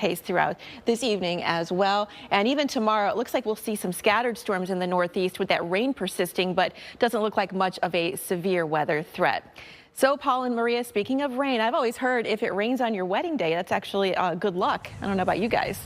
case throughout this evening as well. And even tomorrow, it looks like we'll see some scattered storms in the northeast with that rain persisting, but doesn't look like much of a severe weather threat. So, Paul and Maria, speaking of rain, I've always heard if it rains on your wedding day, that's actually good luck. I don't know about you guys.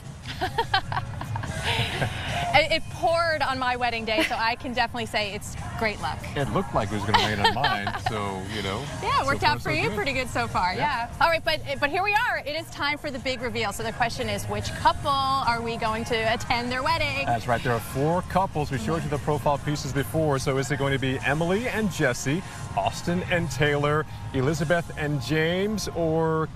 It poured on my wedding day, so I can definitely say it's great luck. It looked like it was going to rain on mine, so, you know. Yeah, it worked so out for you pretty good so far, yeah. All right, but here we are. It is time for the big reveal. So the question is, which couple are we going to attend their wedding? That's right. There are 4 couples. We showed you the profile pieces before. So is it going to be Emily and Jesse, Austin and Taylor, Elizabeth and James, or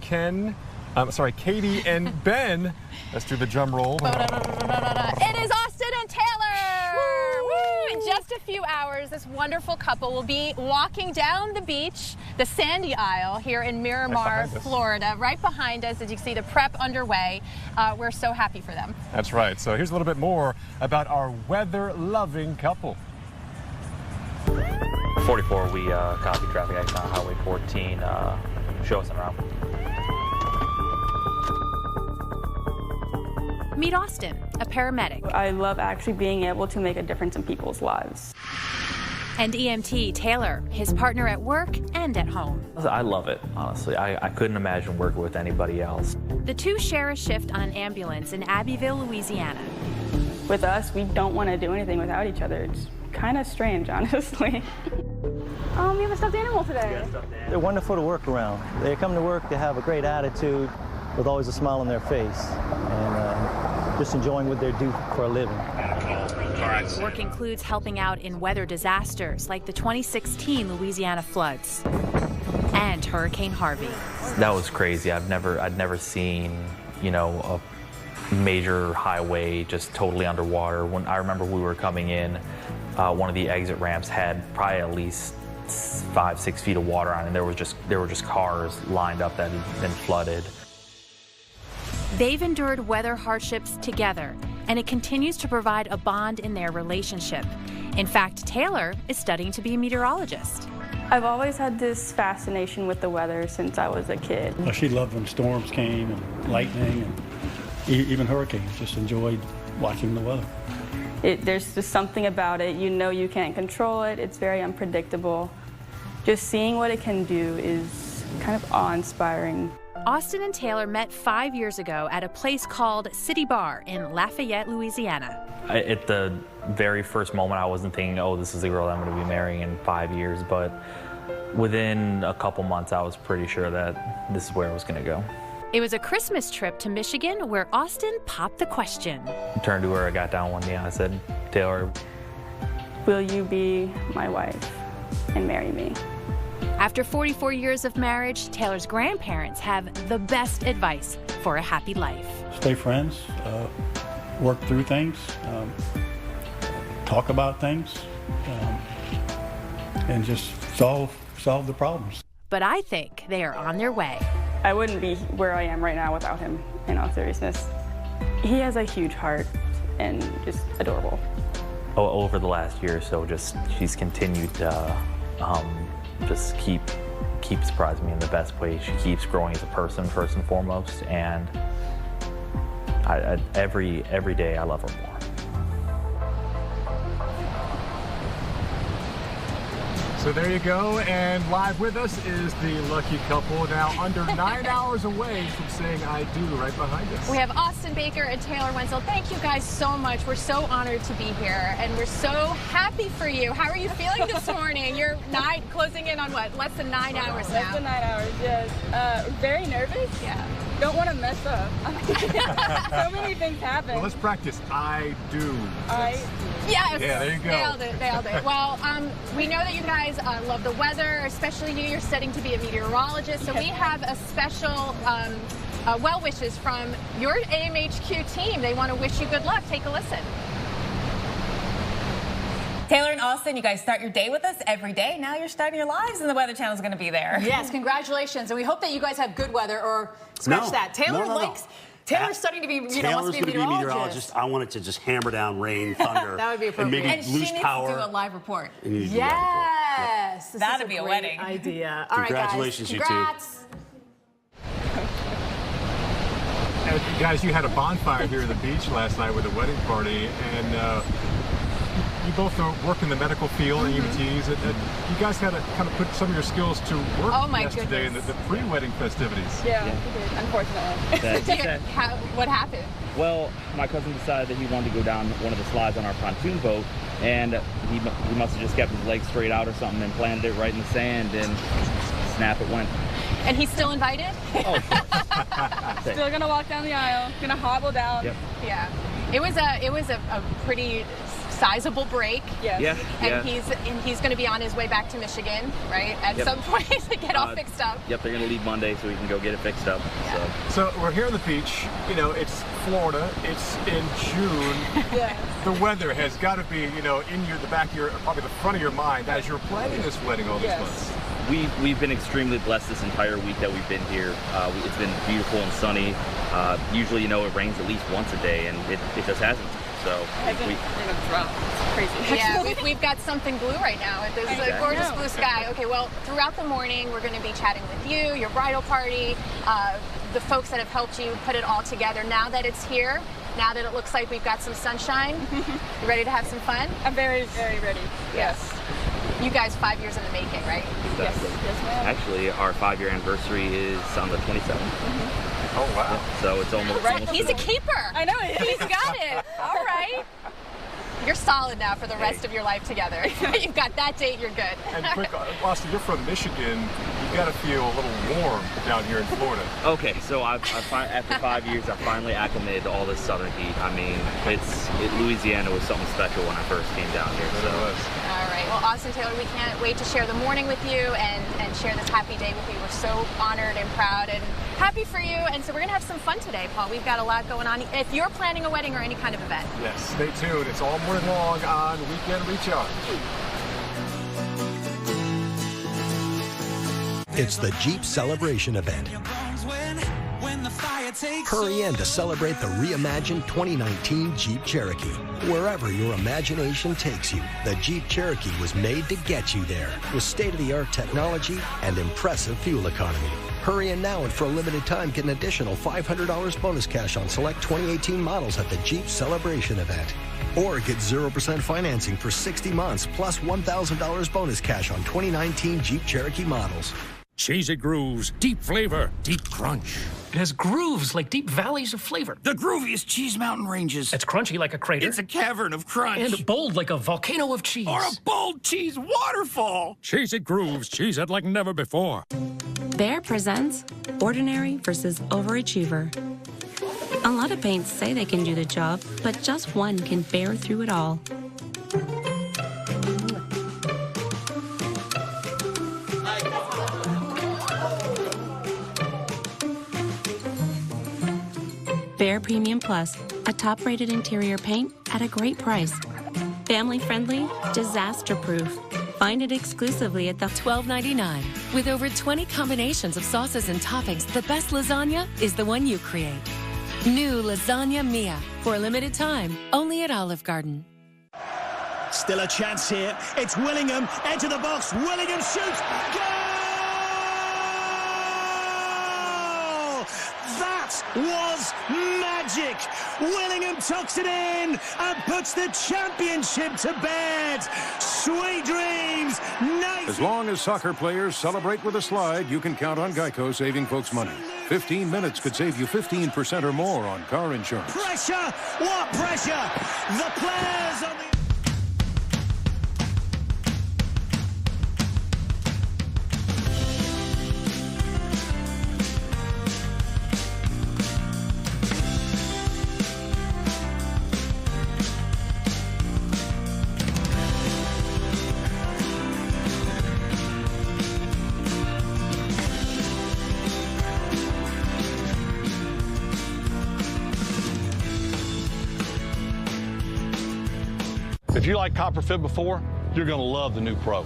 Katie and Ben? Let's do the drum roll. It is Austin and Taylor! Woo! In just a few hours, this wonderful couple will be walking down the beach, the Sandy Isle here in Miramar, Florida. Right behind us, as you can see, the prep underway. We're so happy for them. That's right. So here's a little bit more about our weather-loving couple. 44, we copy traffic accident on Highway 14. Show us around. Meet Austin, a paramedic. I love actually being able to make a difference in people's lives. And EMT Taylor, his partner at work and at home. I love it, honestly. I couldn't imagine working with anybody else. The two share a shift on an ambulance in Abbeville, Louisiana. With us, we don't want to do anything without each other. It's kind of strange, honestly. You have a stuffed animal today. They're wonderful to work around. They come to work, they have a great attitude with always a smile on their face, and just enjoying what they do for a living. Work includes helping out in weather disasters like the 2016 Louisiana floods and Hurricane Harvey. That was crazy. I'd never seen, you know, a major highway just totally underwater. When I remember we were coming in, one of the exit ramps had probably at least 5-6 feet of water on it, and there were just cars lined up that had been flooded. They've endured weather hardships together, and it continues to provide a bond in their relationship. In fact, Taylor is studying to be a meteorologist. I've always had this fascination with the weather since I was a kid. She loved when storms came and lightning and even hurricanes. Just enjoyed watching the weather. There's just something about it. You know you can't control it. It's very unpredictable. Just seeing what it can do is kind of awe-inspiring. Austin and Taylor met 5 years ago at a place called City Bar in Lafayette, Louisiana. At the very first moment, I wasn't thinking, oh, this is the girl I'm going to be marrying in 5 years, but within a couple months, I was pretty sure that this is where I was going to go. It was a Christmas trip to Michigan where Austin popped the question. I turned to her, I got down one day, and I said, Taylor, will you be my wife and marry me? After 44 years of marriage, Taylor's grandparents have the best advice for a happy life. Stay friends, work through things, talk about things, and just solve the problems. But I think they are on their way. I wouldn't be where I am right now without him, in all seriousness. He has a huge heart and just adorable. Over the last year or so, she's continued to just keep surprising me in the best way. She keeps growing as a person first and foremost, and every day I love her more. So there you go, and live with us is the lucky couple, now under 9 hours away from saying I do right behind us. We have Austin Baker and Taylor Wenzel. Thank you guys so much. We're so honored to be here, and we're so happy for you. How are you feeling this morning? You're closing in on what, less than 9 hours now? Less than 9 hours, yes. Very nervous. Yeah. Don't want to mess up. So many things happen. Well, let's practice. I do. Yes. Yeah, there you go. Nailed it. Well, we know that you guys love the weather, especially you. You're studying to be a meteorologist, so we have a special well wishes from your AMHQ team. They want to wish you good luck. Take a listen. Taylor and Austin, you guys start your day with us every day. Now you're starting your lives, and the Weather Channel is going to be there. Yes, congratulations. And we hope that you guys have good weather, or scratch that. Taylor likes... Taylor's studying to be, wants to be a meteorologist. I wanted to just hammer down rain, thunder, that would be appropriate. And maybe and lose she needs power. to do a live report. Yes, that'd be a wedding idea. Congratulations, all right, guys. Congrats. You two. Guys, you had a bonfire here at the beach last night with a wedding party, and you both are working in the medical field and EMTs, and you guys had to kind of put some of your skills to work yesterday in the pre-wedding festivities. Yeah, we did, unfortunately. What happened? Well, my cousin decided that he wanted to go down one of the slides on our pontoon boat, and he must have just kept his legs straight out or something and planted it right in the sand, and snap, it went. And he's still invited? Oh, Still gonna walk down the aisle, gonna hobble down. Yep. Yeah. It was a pretty sizable break. Yes. Yeah. And he's going to be on his way back to Michigan, right? At some point to get all fixed up. Yep, they're going to leave Monday so we can go get it fixed up. Yeah. So we're here on the beach. You know, it's Florida. It's in June. Yes. The weather has got to be, you know, in the back of your, probably the front of your mind as you're planning this wedding all these months. We've been extremely blessed this entire week that we've been here. It's been beautiful and sunny. Usually, you know, it rains at least once a day, and it just hasn't. So It's crazy. Yeah, we've got something blue right now. There's a gorgeous blue sky. Okay, well, throughout the morning, we're going to be chatting with you, your bridal party, the folks that have helped you put it all together. Now that it's here, now that it looks like we've got some sunshine, you ready to have some fun? I'm very, very ready. Yes. You guys 5 years in the making, right? Exactly. Yes, ma'am. Actually, our 5-year anniversary is on the 27th. Oh, wow. Yeah, so it's almost... Right. He's a keeper. I know it. He's got it. All right. You're solid now for the rest of your life together. You've got that date, you're good. And quick, Austin, you're from Michigan. You got to feel a little warm down here in Florida. Okay, so after 5 years, I finally acclimated to all this southern heat. I mean, Louisiana was something special when I first came down here. So. All right. Well, Austin Taylor, we can't wait to share the morning with you and share this happy day with you. We're so honored and proud and happy for you. And so we're going to have some fun today, Paul. We've got a lot going on. If you're planning a wedding or any kind of event. Yes, stay tuned. It's all morning long on Weekend Recharge. It's the Jeep Celebration event. Hurry in to celebrate the reimagined 2019 Jeep Cherokee. Wherever your imagination takes you, the Jeep Cherokee was made to get you there with state-of-the-art technology and impressive fuel economy. Hurry in now and for a limited time get an additional $500 bonus cash on select 2018 models at the Jeep Celebration event. Or get 0% financing for 60 months plus $1,000 bonus cash on 2019 Jeep Cherokee models. Cheesy grooves, deep flavor, deep crunch. It has grooves like deep valleys of flavor. The grooviest cheese mountain ranges. It's crunchy like a crater. It's a cavern of crunch. And bold like a volcano of cheese. Or a bold cheese waterfall. Cheesy grooves, cheese it like never before. Bear presents Ordinary versus Overachiever. A lot of paints say they can do the job, but just one can bear through it all. Bear Premium Plus, a top-rated interior paint at a great price. Family-friendly, disaster-proof. Find it exclusively at the $12.99. With over 20 combinations of sauces and toppings, the best lasagna is the one you create. New Lasagna Mia. For a limited time, only at Olive Garden. Still a chance here. It's Willingham. Edge of the box. Willingham shoots. Goal! That was magic. Willingham tucks it in and puts the championship to bed. Sweet dreams. As long as soccer players celebrate with a slide, you can count on Geico saving folks money. 15 minutes could save you 15% or more on car insurance. Pressure. What pressure? The players on the... If you like copper fit before, you're going to love the new Pro.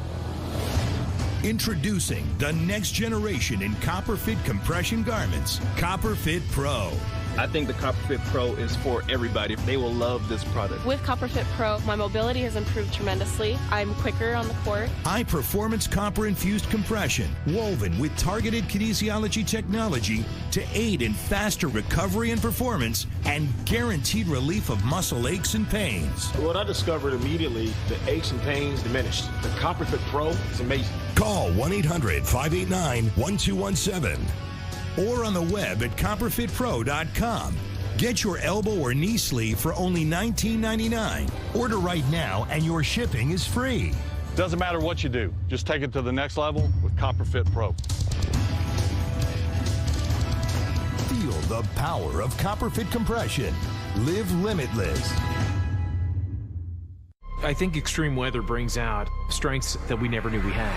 Introducing the next generation in copper fit compression garments, Copper Fit Pro. I think the CopperFit Pro is for everybody. They will love this product. With CopperFit Pro, my mobility has improved tremendously. I'm quicker on the court. High-performance copper-infused compression, woven with targeted kinesiology technology to aid in faster recovery and performance and guaranteed relief of muscle aches and pains. What I discovered immediately, the aches and pains diminished. The CopperFit Pro is amazing. Call 1-800-589-1217 or on the web at copperfitpro.com. Get your elbow or knee sleeve for only $19.99. Order right now and your shipping is free. Doesn't matter what you do, just take it to the next level with CopperFit Pro. Feel the power of CopperFit compression. Live limitless. I think extreme weather brings out strengths that we never knew we had.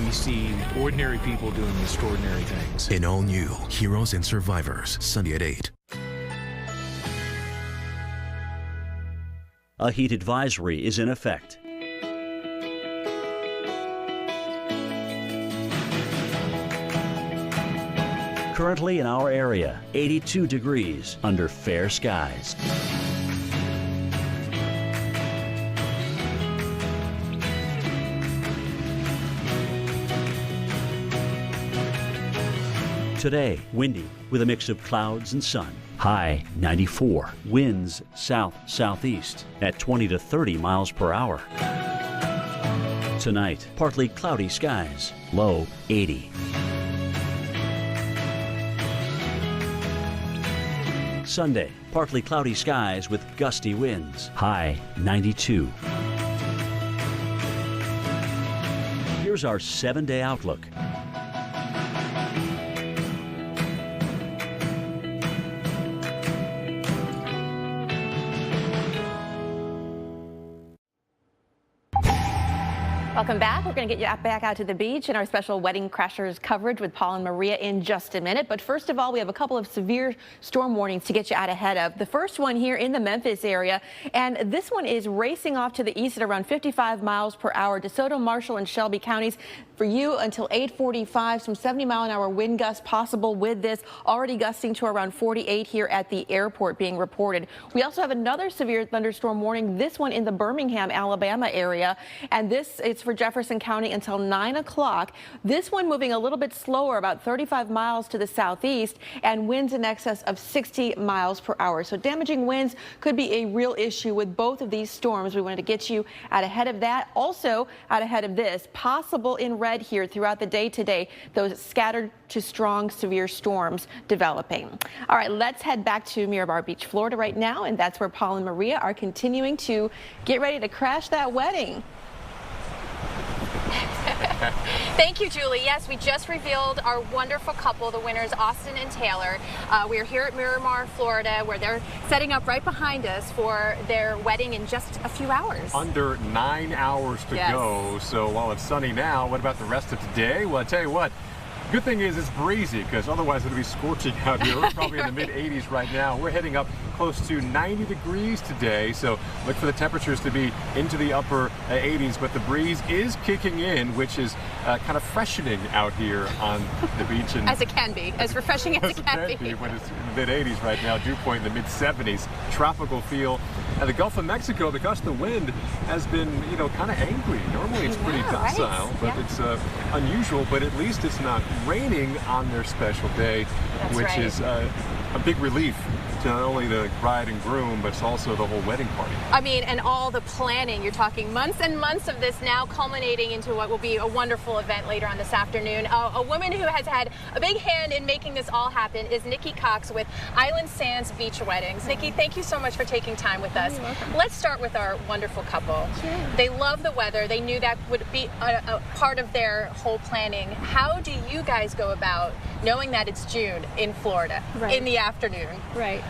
We see ordinary people doing extraordinary things. In all new Heroes and Survivors, Sunday at 8. A heat advisory is in effect. Currently in our area, 82 degrees under fair skies. Today, windy with a mix of clouds and sun. High 94. Winds south-southeast at 20 to 30 miles per hour. Tonight, partly cloudy skies. Low 80. Sunday, partly cloudy skies with gusty winds. High 92. Here's our 7-day outlook. Welcome back. We're going to get you back out to the beach in our special Wedding Crashers coverage with Paul and Maria in just a minute. But first of all, we have a couple of severe storm warnings to get you out ahead of. The first one here in the Memphis area, and this one is racing off to the east at around 55 miles per hour. DeSoto, Marshall, and Shelby counties for you until 8:45. Some 70-mile-an-hour wind gusts possible with this. Already gusting to around 48 here at the airport being reported. We also have another severe thunderstorm warning, this one in the Birmingham, Alabama area, and this is for Jefferson County until 9 o'clock. This one moving a little bit slower, about 35 miles to the southeast, and winds in excess of 60 miles per hour. So damaging winds could be a real issue with both of these storms. We wanted to get you out ahead of that. Also out ahead of this, possible in red here throughout the day today, those scattered to strong severe storms developing. All right, let's head back to Miramar Beach, Florida right now, and that's where Paul and Maria are continuing to get ready to crash that wedding. Thank you, Julie. Yes, we just revealed our wonderful couple, the winners, Austin and Taylor. We're here at Miramar, Florida, where they're setting up right behind us for their wedding in just a few hours. Under 9 hours to go. So while it's sunny now, what about the rest of today? Well, I tell you what. Good thing is it's breezy, because otherwise it'll be scorching out here. We're probably in the mid-80s right now. We're heading up close to 90 degrees today, so look for the temperatures to be into the upper 80s, but the breeze is kicking in, which is kind of freshening out here on the beach. And as it can be, as refreshing as it can be. When it's in the mid-80s right now, dew point in the mid-70s, tropical feel. And the Gulf of Mexico, because the wind has been, you know, kind of angry. Normally it's pretty docile, but it's unusual, but at least it's not raining on their special day, which is a big relief to not only the bride and groom, but it's also the whole wedding party. I mean, and all the planning. You're talking months and months of this now culminating into what will be a wonderful event later on this afternoon. A woman who has had a big hand in making this all happen is Nikki Cox with Island Sands Beach Weddings. Nikki, thank you so much for taking time with us. Let's start with our wonderful couple. Sure. They love the weather. They knew that would be a part of their whole planning. How do you guys go about knowing that it's June in Florida in the afternoon? Right.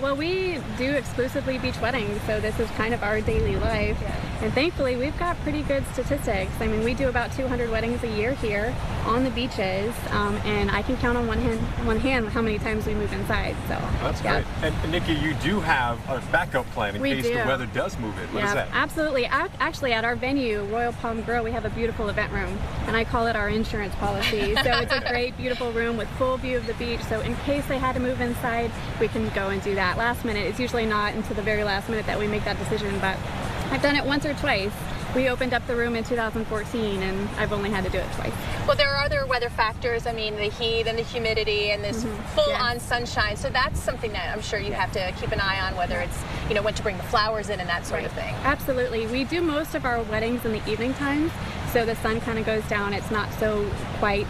Well, we do exclusively beach weddings, so this is kind of our daily life. And thankfully, we've got pretty good statistics. I mean, we do about 200 weddings a year here on the beaches, and I can count on one hand how many times we move inside. So that's great. And Nikki, you do have a backup plan in case the weather does move it. What is that? Absolutely. Actually, at our venue, Royal Palm Grill, we have a beautiful event room, and I call it our insurance policy. So it's a great, beautiful room with full view of the beach. So in case they had to move inside, we can go and do that. Last minute, it's usually not until the very last minute that we make that decision, but I've done it once or twice. We opened up the room in 2014, and I've only had to do it twice. Well, there are other weather factors. I mean, the heat and the humidity and this full-on sunshine. So that's something that I'm sure you have to keep an eye on, whether it's, you know, when to bring the flowers in and that sort of thing. Absolutely. We do most of our weddings in the evening times, so the sun kind of goes down. It's not so quite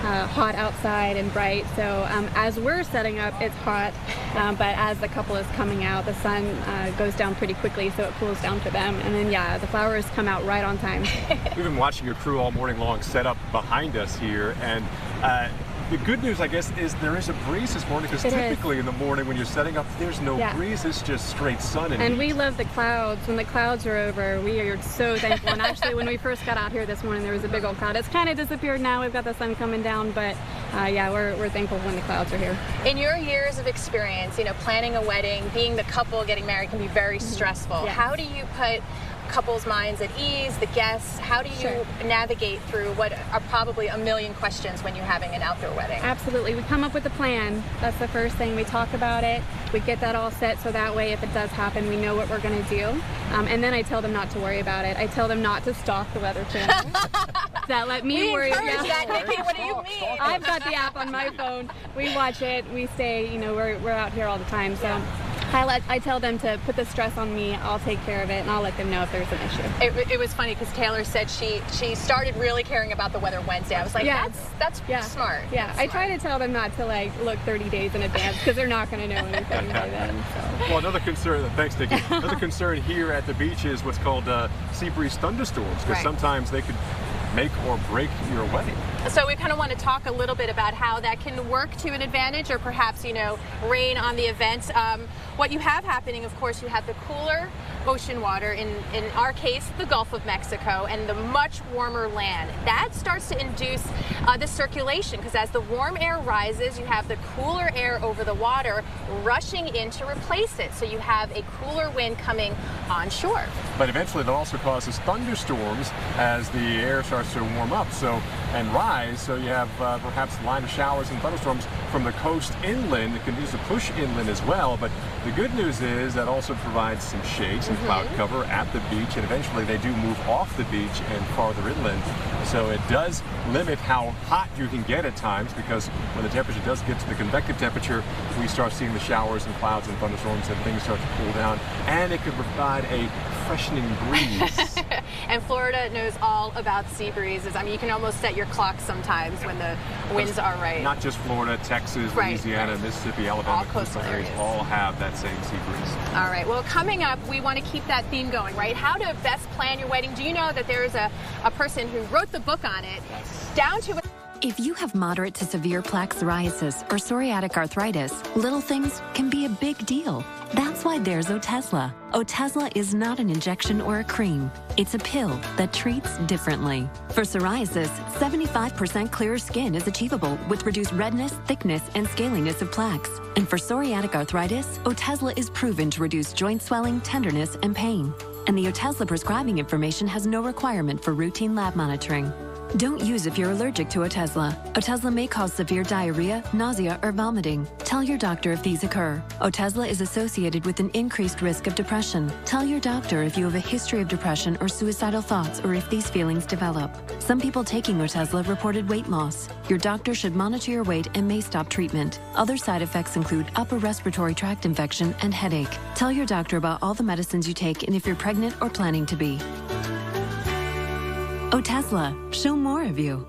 hot outside and bright. So as we're setting up, it's hot, but as the couple is coming out, the sun goes down pretty quickly, so it cools down for them. And then, yeah, the flowers come out right on time. We've been watching your crew all morning long set up behind us here, and the good news, I guess, is there is a breeze this morning, because typically in the morning when you're setting up, there's no breeze. It's just straight sun. And we love the clouds. When the clouds are over, we are so thankful. And actually, when we first got out here this morning, there was a big old cloud. It's kind of disappeared now. We've got the sun coming down, but yeah, we're thankful when the clouds are here. In your years of experience, you know, planning a wedding, being the couple getting married can be very stressful. How do you put couples' minds at ease, the guests? How do you navigate through what are probably a million questions when you're having an outdoor wedding? Absolutely. We come up with a plan. That's the first thing. We talk about it. We get that all set so that way if it does happen, we know what we're going to do. And then I tell them not to worry about it. I tell them not to stalk the Weather Channel. That let me worry about that, Nikki. What do you mean? I've got the app on my phone. We watch it. We stay, you know, we're out here all the time. So I tell them to put the stress on me. I'll take care of it, and I'll let them know if there's an issue. It was funny because Taylor said she started really caring about the weather Wednesday. I was like, that's smart. Yeah, that's I smart. try to tell them not to like look 30 days in advance because they're not going to know anything by then. So. Well, another concern, thanks, Nikki. Another concern here at the beach is what's called sea breeze thunderstorms, because sometimes they could make or break your wedding. So we kind of want to talk a little bit about how that can work to an advantage, or perhaps, you know, rain on the event. What you have happening, of course, you have the cooler ocean water, in our case, the Gulf of Mexico, and the much warmer land. That starts to induce the circulation, because as the warm air rises, you have the cooler air over the water rushing in to replace it. So you have a cooler wind coming onshore. But eventually that also causes thunderstorms as the air starts to warm up and rise. So you have perhaps a line of showers and thunderstorms from the coast inland. It continues to push inland as well. But the good news is that also provides some shade, some cloud cover at the beach, and eventually they do move off the beach and farther inland. So it does limit how hot you can get at times, because when the temperature does get to the convective temperature, we start seeing the showers and clouds and thunderstorms, and things start to cool down, and it could provide a freshening breeze. And Florida knows all about sea breezes. I mean, you can almost set your clock sometimes when the winds are right. Not just Florida, Texas, Louisiana, Mississippi, Alabama, coastal areas all have that same sea breeze. All right, well, coming up, we want to keep that theme going, right? How to best plan your wedding. Do you know that there's a person who wrote the book on it, down to If you have moderate to severe plaque psoriasis or psoriatic arthritis, little things can be a big deal. That's why there's Otezla. Otezla is not an injection or a cream. It's a pill that treats differently. For psoriasis, 75% clearer skin is achievable with reduced redness, thickness, and scaliness of plaques. And for psoriatic arthritis, Otezla is proven to reduce joint swelling, tenderness, and pain. And the Otezla prescribing information has no requirement for routine lab monitoring. Don't use if you're allergic to Otezla. Otezla may cause severe diarrhea, nausea, or vomiting. Tell your doctor if these occur. Otezla is associated with an increased risk of depression. Tell your doctor if you have a history of depression or suicidal thoughts, or if these feelings develop. Some people taking Otezla reported weight loss. Your doctor should monitor your weight and may stop treatment. Other side effects include upper respiratory tract infection and headache. Tell your doctor about all the medicines you take and if you're pregnant or planning to be. Otezla, show more of you.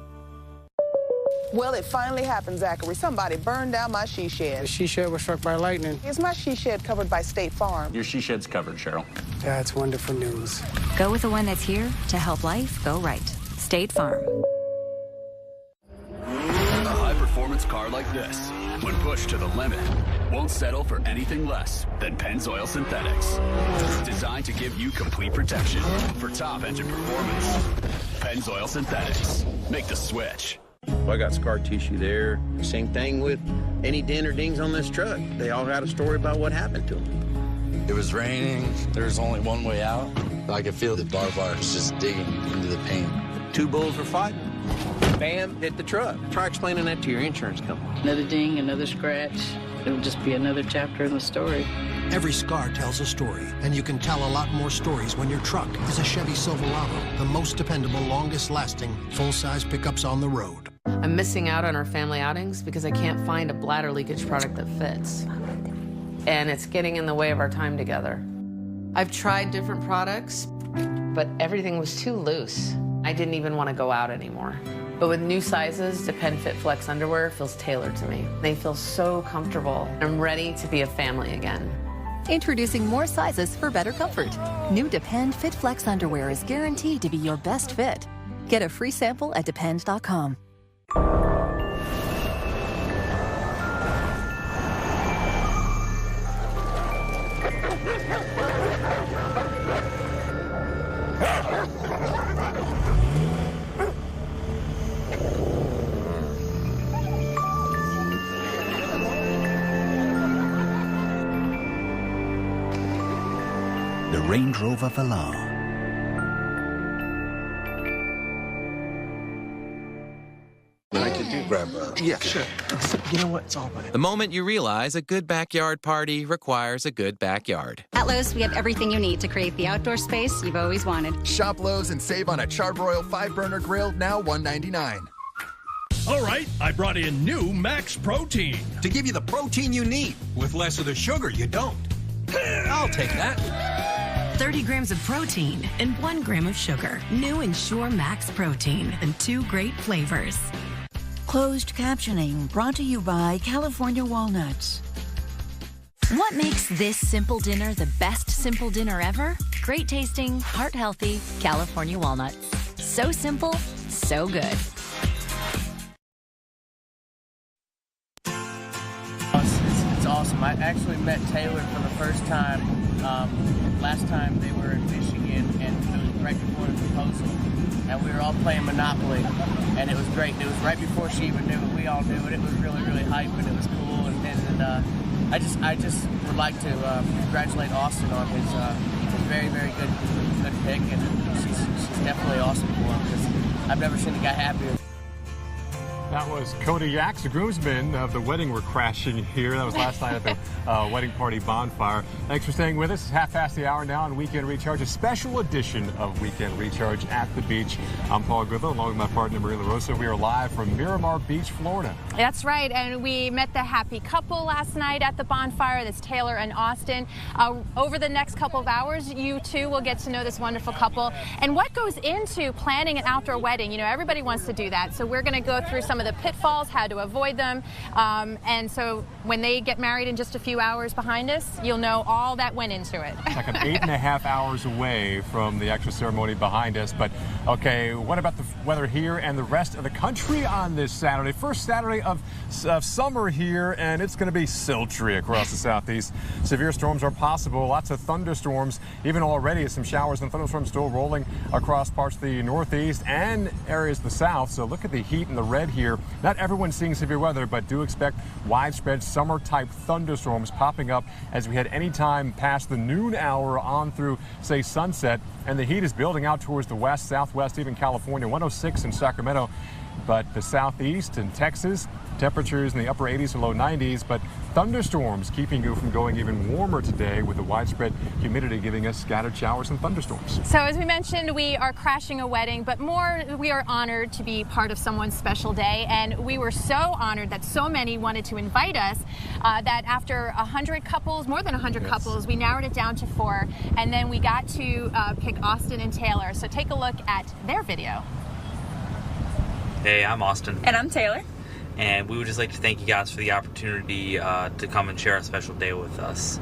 Well, it finally happened, Zachary. Somebody burned down my she shed. The she shed was struck by lightning. Is my she shed covered by State Farm? Your she shed's covered, Cheryl. That's wonderful news. Go with the one that's here to help life go right. State Farm. A high-performance performance car like this, when pushed to the limit, won't settle for anything less than Penn's Oil Synthetics. Designed to give you complete protection for top engine performance. Penn's Oil Synthetics. Make the switch. I got scar tissue there. Same thing with any dent or dings on this truck. They all got a story about what happened to them. It was raining. There's only one way out. I could feel the barbed wire just digging into the paint. Two bulls were fighting. Bam, hit the truck. Try explaining that to your insurance company. Another ding, another scratch. It'll just be another chapter in the story. Every scar tells a story, and you can tell a lot more stories when your truck is a Chevy Silverado, the most dependable, longest-lasting, full-size pickups on the road. I'm missing out on our family outings because I can't find a bladder leakage product that fits. And it's getting in the way of our time together. I've tried different products, but everything was too loose. I didn't even want to go out anymore. But with new sizes, Depend Fit Flex underwear feels tailored to me. They feel so comfortable. I'm ready to be a family again. Introducing more sizes for better comfort. New Depend Fit Flex underwear is guaranteed to be your best fit. Get a free sample at depend.com. The Range Rover Velar. I could do grab a... Yeah, sure. You know what? It's all right. The moment you realize a good backyard party requires a good backyard. At Lowe's, we have everything you need to create the outdoor space you've always wanted. Shop Lowe's and save on a Charbroil 5-burner grill, now $199. All right, I brought in new Max Protein. To give you the protein you need, with less of the sugar you don't. I'll take that. 30 grams of protein and 1 gram of sugar. New Ensure Max Protein and 2 great flavors. Closed captioning brought to you by California Walnuts. What makes this simple dinner the best simple dinner ever? Great tasting, heart healthy California walnuts. So simple, so good. It's awesome. I actually met Taylor for the first time last time they were in Michigan, and it was right before the proposal. And we were all playing Monopoly, and it was great. It was right before she even knew it. We all knew it. It was really, really hype, and it was cool. And I just would like to congratulate Austin on his very, very good pick, and she's definitely awesome for him because I've never seen a guy happier. That was Cody Yax, the groomsmen of the wedding were crashing here. That was last night at the wedding party bonfire. Thanks for staying with us. It's half past the hour now on Weekend Recharge, a special edition of Weekend Recharge at the beach. I'm Paul Goodlow, along with my partner Maria LaRosa. We are live from Miramar Beach, Florida. That's right, and we met the happy couple last night at the bonfire. That's Taylor and Austin. Over the next couple of hours, you too will get to know this wonderful couple and what goes into planning an outdoor wedding. You know, everybody wants to do that, so we're going to go through some of the pitfalls, how to avoid them, and so when they get married in just a few hours behind us, you'll know all that went into it. It's like 8.5 hours away from the actual ceremony behind us, but okay, what about the weather here and the rest of the country on this Saturday? First Saturday of summer here, and it's going to be sultry across the southeast. Severe storms are possible, lots of thunderstorms, even already some showers and thunderstorms still rolling across parts of the northeast and areas of the south, so look at the heat and the red here. Not everyone's seeing severe weather, but do expect widespread summer-type thunderstorms popping up as we head any time past the noon hour on through, say, sunset. And the heat is building out towards the west, southwest, even California, 106 in Sacramento. But the southeast and Texas, temperatures in the upper 80s to low 90s, but thunderstorms keeping you from going even warmer today with the widespread humidity giving us scattered showers and thunderstorms. So as we mentioned, we are crashing a wedding, but more, we are honored to be part of someone's special day, and we were so honored that so many wanted to invite us that after 100 couples, more than 100 couples, we narrowed it down to 4, and then we got to pick Austin and Taylor. So take a look at their video. Hey, I'm Austin. And I'm Taylor. And we would just like to thank you guys for the opportunity to come and share a special day with us.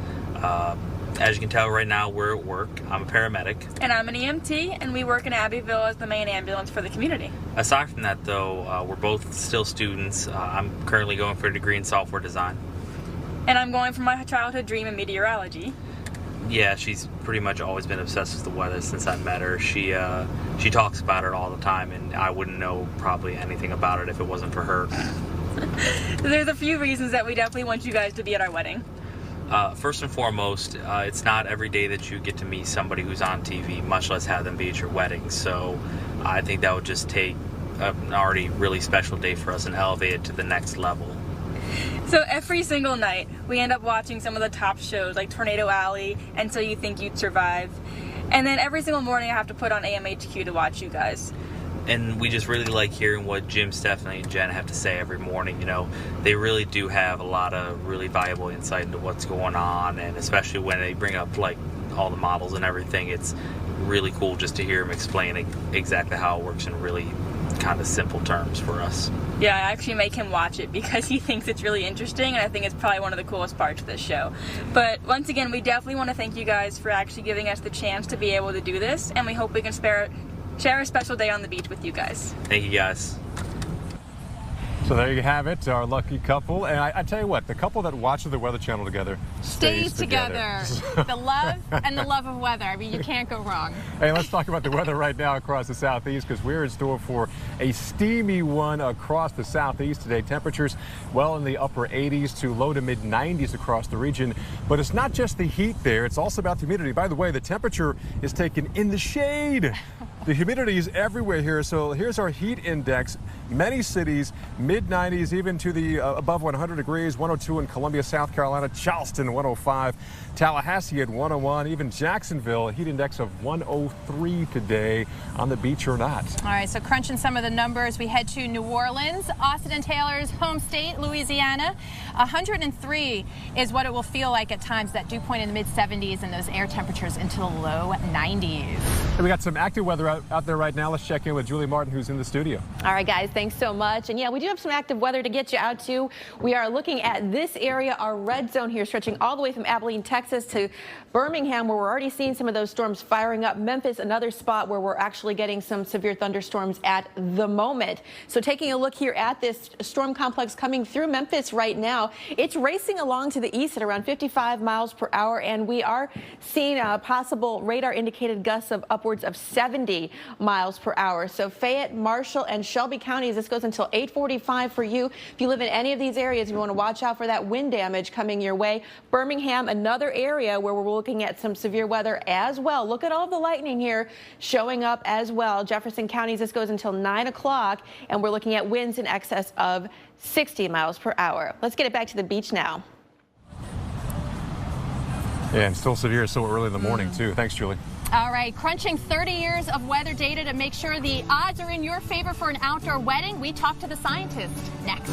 As you can tell right now, we're at work. I'm a paramedic. And I'm an EMT, and we work in Abbeville as the main ambulance for the community. Aside from that, though, we're both still students. I'm currently going for a degree in software design. And I'm going for my childhood dream in meteorology. Yeah, she's pretty much always been obsessed with the weather since I met her. She talks about it all the time, and I wouldn't know probably anything about it if it wasn't for her. There's a few reasons that we definitely want you guys to be at our wedding. First and foremost, it's not every day that you get to meet somebody who's on TV, much less have them be at your wedding. So I think that would just take an already really special day for us and elevate it to the next level. So every single night, we end up watching some of the top shows like Tornado Alley and So You Think You'd Survive. And then every single morning I have to put on AMHQ to watch you guys. And we just really like hearing what Jim, Stephanie, and Jen have to say every morning. You know, they really do have a lot of really valuable insight into what's going on, and especially when they bring up like all the models and everything, it's really cool just to hear them explain exactly how it works in really kind of simple terms for us. Yeah, I actually make him watch it because he thinks it's really interesting, and I think it's probably one of the coolest parts of this show. But once again, we definitely want to thank you guys for actually giving us the chance to be able to do this, and we hope we can share a special day on the beach with you guys. Thank you, guys. So there you have it, our lucky couple. And I tell you what, the couple that watches the Weather Channel together stays together. The love and the love of weather. I mean, you can't go wrong. Hey, let's talk about the weather right now across the southeast, because we're in store for a steamy one across the southeast today. Temperatures well in the upper 80s to low to mid 90s across the region. But it's not just the heat there, it's also about the humidity. By the way, the temperature is taken in the shade. The humidity is everywhere here, so here's our heat index. Many cities, mid-90s, even to the above 100 degrees, 102 in Columbia, South Carolina, Charleston, 105, Tallahassee at 101, even Jacksonville, a heat index of 103 today, on the beach or not. All right, so crunching some of the numbers, we head to New Orleans, Austin and Taylor's home state, Louisiana. 103 is what it will feel like at times. That dew point in the mid-70s and those air temperatures into the low 90s. And we got some active weather out there right now. Let's check in with Julie Martin, who's in the studio. All right, guys, thanks so much. And yeah, we do have some active weather to get you out to. We are looking at this area, our red zone here, stretching all the way from Abilene, Texas to Birmingham, where we're already seeing some of those storms firing up. Memphis, another spot where we're actually getting some severe thunderstorms at the moment. So taking a look here at this storm complex coming through Memphis right now, it's racing along to the east at around 55 miles per hour, and we are seeing possible radar indicated gusts of upwards of 70 miles per hour. So Fayette, Marshall, and Shelby counties, this goes until 8:45 for you. If you live in any of these areas, you want to watch out for that wind damage coming your way. Birmingham, another area where we're looking at some severe weather as well. Look at all the lightning here showing up as well. Jefferson counties, this goes until 9 o'clock, and we're looking at winds in excess of 60 miles per hour. Let's get it back to the beach now. Yeah, and still severe so early in the morning, too. Thanks, Julie. All right, crunching 30 years of weather data to make sure the odds are in your favor for an outdoor wedding. We talk to the scientist next.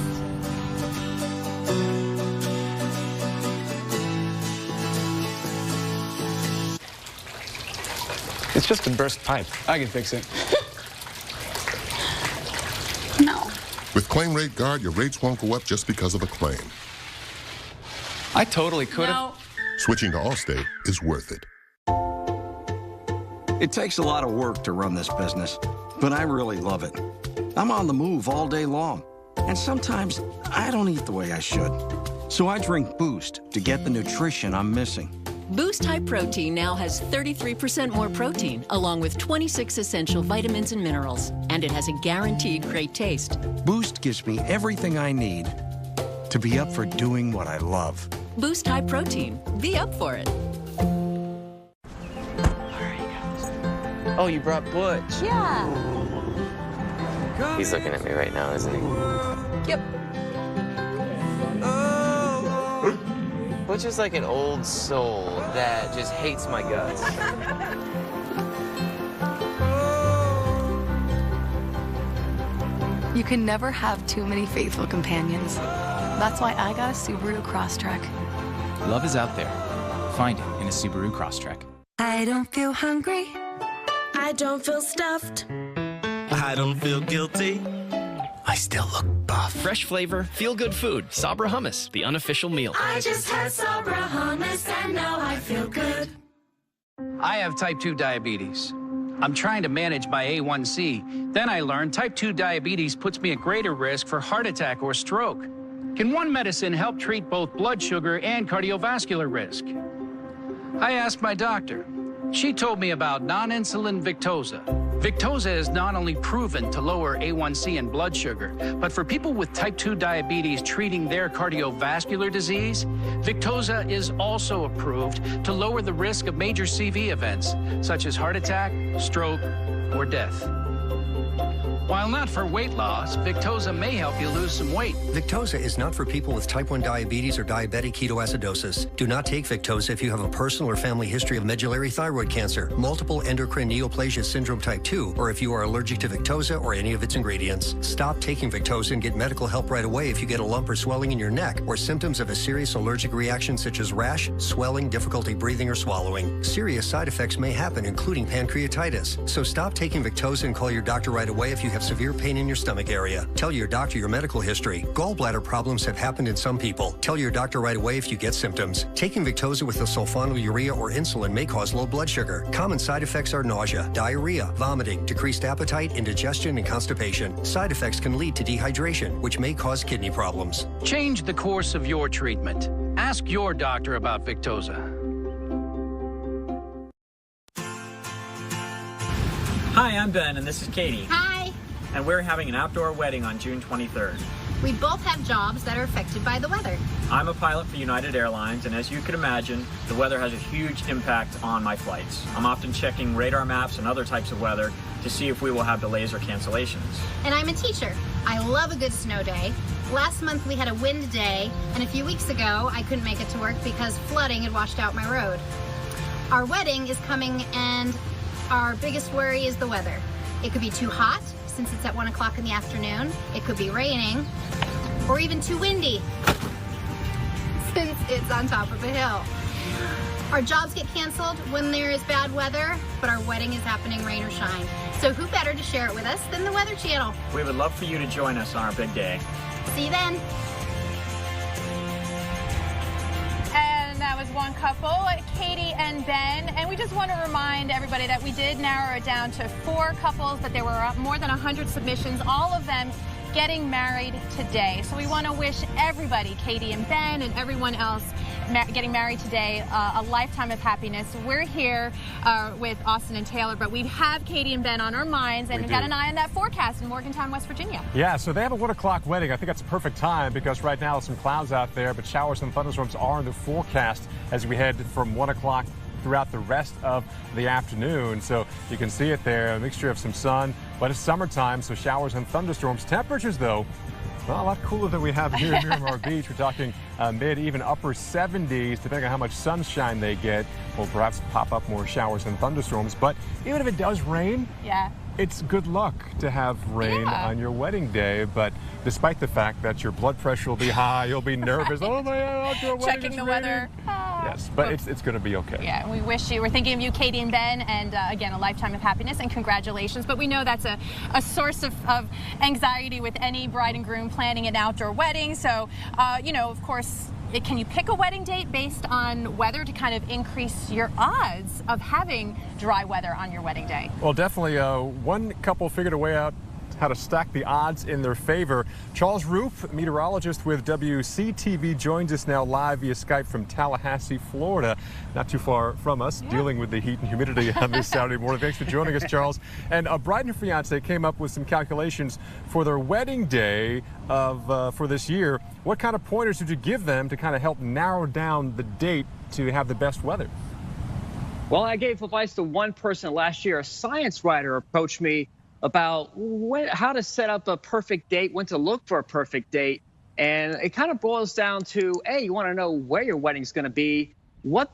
It's just a burst pipe. I can fix it. No. With Claim Rate Guard, your rates won't go up just because of a claim. I totally could have. Switching to Allstate is worth it. It takes a lot of work to run this business, but I really love it. I'm on the move all day long, and sometimes I don't eat the way I should. So I drink Boost to get the nutrition I'm missing. Boost High Protein now has 33% more protein, along with 26 essential vitamins and minerals. And it has a guaranteed great taste. Boost gives me everything I need to be up for doing what I love. Boost High Protein. Be up for it. Oh, you brought Butch. Yeah. He's looking at me right now, isn't he? Yep. Butch is like an old soul that just hates my guts. You can never have too many faithful companions. That's why I got a Subaru Crosstrek. Love is out there. Find it in a Subaru Crosstrek. I don't feel hungry. I don't feel stuffed. I don't feel guilty. I still look buff. Fresh flavor, feel-good food. Sabra hummus, the unofficial meal. I just had Sabra hummus and now I feel good. I have type 2 diabetes. I'm trying to manage my A1C. Then I learned type 2 diabetes puts me at greater risk for heart attack or stroke. Can one medicine help treat both blood sugar and cardiovascular risk? I asked my doctor. She told me about non-insulin Victoza. Victoza is not only proven to lower A1C and blood sugar, but for people with type 2 diabetes treating their cardiovascular disease, Victoza is also approved to lower the risk of major CV events, such as heart attack, stroke, or death. While not for weight loss, Victoza may help you lose some weight. Victoza is not for people with type 1 diabetes or diabetic ketoacidosis. Do not take Victoza if you have a personal or family history of medullary thyroid cancer, multiple endocrine neoplasia syndrome type 2, or if you are allergic to Victoza or any of its ingredients. Stop taking Victoza and get medical help right away if you get a lump or swelling in your neck or symptoms of a serious allergic reaction such as rash, swelling, difficulty breathing or swallowing. Serious side effects may happen, including pancreatitis. So stop taking Victoza and call your doctor right away if you have severe pain in your stomach area. Tell your doctor your medical history. Gallbladder problems have happened in some people. Tell your doctor right away if you get symptoms. Taking Victoza with the sulfonylurea or insulin may cause low blood sugar. Common side effects are nausea, diarrhea, vomiting, decreased appetite, indigestion, and constipation. Side effects can lead to dehydration, which may cause kidney problems. Change the course of your treatment. Ask your doctor about Victoza. Hi, I'm Ben, and this is Katie. Hi. And we're having an outdoor wedding on June 23rd. We both have jobs that are affected by the weather. I'm a pilot for United Airlines, and as you can imagine, the weather has a huge impact on my flights. I'm often checking radar maps and other types of weather to see if we will have delays or cancellations. And I'm a teacher. I love a good snow day. Last month we had a wind day, and a few weeks ago I couldn't make it to work because flooding had washed out my road. Our wedding is coming, and our biggest worry is the weather. It could be too hot, since it's at 1 o'clock in the afternoon. It could be raining, or even too windy, since it's on top of a hill. Our jobs get canceled when there is bad weather, but our wedding is happening rain or shine. So who better to share it with us than the Weather Channel? We would love for you to join us on our big day. See you then. And that was one couple, Katie and Ben. And we just want to remind everybody that we did narrow it down to 4 couples, but there were more than 100 submissions, all of them getting married today. So we want to wish everybody, Katie and Ben and everyone else getting married today, a lifetime of happiness. We're here with Austin and Taylor, but we have Katie and Ben on our minds, and we've got an eye on that forecast in Morgantown, West Virginia. Yeah, so they have a 1 o'clock wedding. I think that's a perfect time because right now some clouds out there, but showers and thunderstorms are in the forecast as we head from 1 o'clock throughout the rest of the afternoon. So you can see it there, a mixture of some sun, but it's summertime, so showers and thunderstorms. Temperatures, though, well, a lot cooler than we have here at Miramar Beach. We're talking mid, even upper 70s, depending on how much sunshine they get. Will perhaps pop up more showers and thunderstorms. But even if it does rain, it's good luck to have rain on your wedding day. But despite the fact that your blood pressure will be high, you'll be nervous. Oh my God, checking the weather. Yes, but it's going to be okay. Yeah, we wish you, we're thinking of you, Katie and Ben, and again, a lifetime of happiness and congratulations. But we know that's a source of anxiety with any bride and groom planning an outdoor wedding. So, you know, of course, can you pick a wedding date based on weather to kind of increase your odds of having dry weather on your wedding day? Well, definitely. One couple figured a way out how to stack the odds in their favor. Charles Roop, meteorologist with wxTV, joins us now live via Skype from Tallahassee, Florida, not too far from us, dealing with the heat and humidity on this Saturday morning. Thanks for joining us, Charles. And a bride and her fiance came up with some calculations for their wedding day for this year. What kind of pointers did you give them to kind of help narrow down the date to have the best weather? Well, I gave advice to one person last year. A science writer approached me about how to set up a perfect date, when to look for a perfect date. And it kind of boils down to, A, you want to know where your wedding's going to be,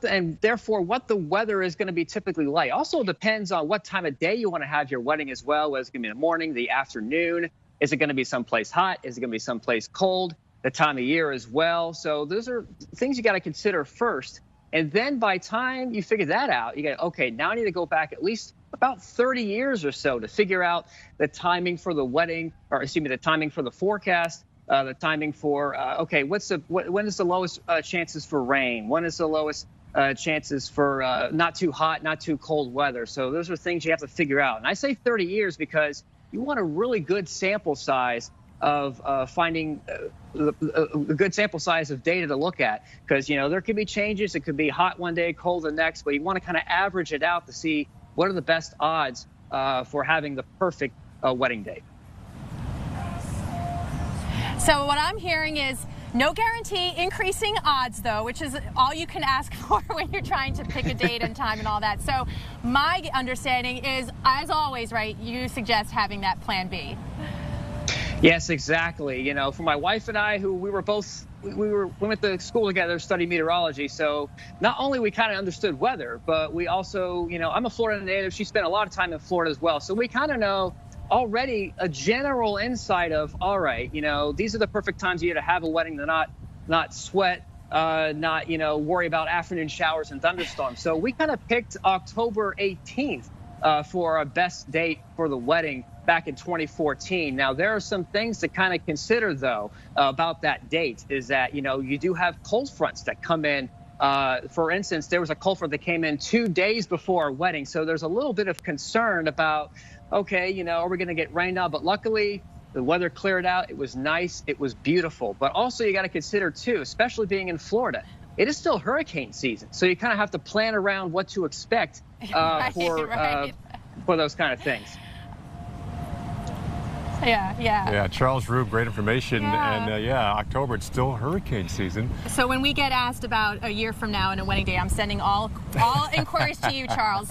and therefore what the weather is going to be typically like. Also depends on what time of day you want to have your wedding as well, whether it's going to be in the morning, the afternoon. Is it going to be someplace hot? Is it going to be someplace cold? The time of year as well. So those are things you got to consider first. And then by time you figure that out, you go, okay, now I need to go back at least about 30 years or so to figure out the timing for the wedding, or excuse me, the timing for the forecast, the timing for, okay, when is the lowest chances for rain? When is the lowest chances for not too hot, not too cold weather? So those are things you have to figure out. And I say 30 years because you want a really good sample size of finding a good sample size of data to look at, because there could be changes. It could be hot one day, cold the next, but you want to kind of average it out to see what are the best odds for having the perfect wedding date. So what I'm hearing is no guarantee, increasing odds though, which is all you can ask for when you're trying to pick a date and time and all that. So my understanding is, as always, right, you suggest having that plan B. Yes, exactly. For my wife and I, who we went to school together, studied meteorology. So not only we kind of understood weather, but we also, I'm a Florida native. She spent a lot of time in Florida as well. So we kind of know already a general insight of, all right, these are the perfect times of year to have a wedding, to not sweat, not, worry about afternoon showers and thunderstorms. So we kind of picked October 18th for our best date for the wedding back in 2014. Now, there are some things to kind of consider, though, about that date, is that, you do have cold fronts that come in. For instance, there was a cold front that came in 2 days before our wedding. So there's a little bit of concern about, okay, are we going to get rained on? But luckily, the weather cleared out. It was nice. It was beautiful. But also, you got to consider, too, especially being in Florida, it is still hurricane season. So you kind of have to plan around what to expect for those kind of things. Yeah, Charles Rube, great information. And October, it's still hurricane season. So when we get asked about a year from now and a wedding day, I'm sending all inquiries to you, Charles.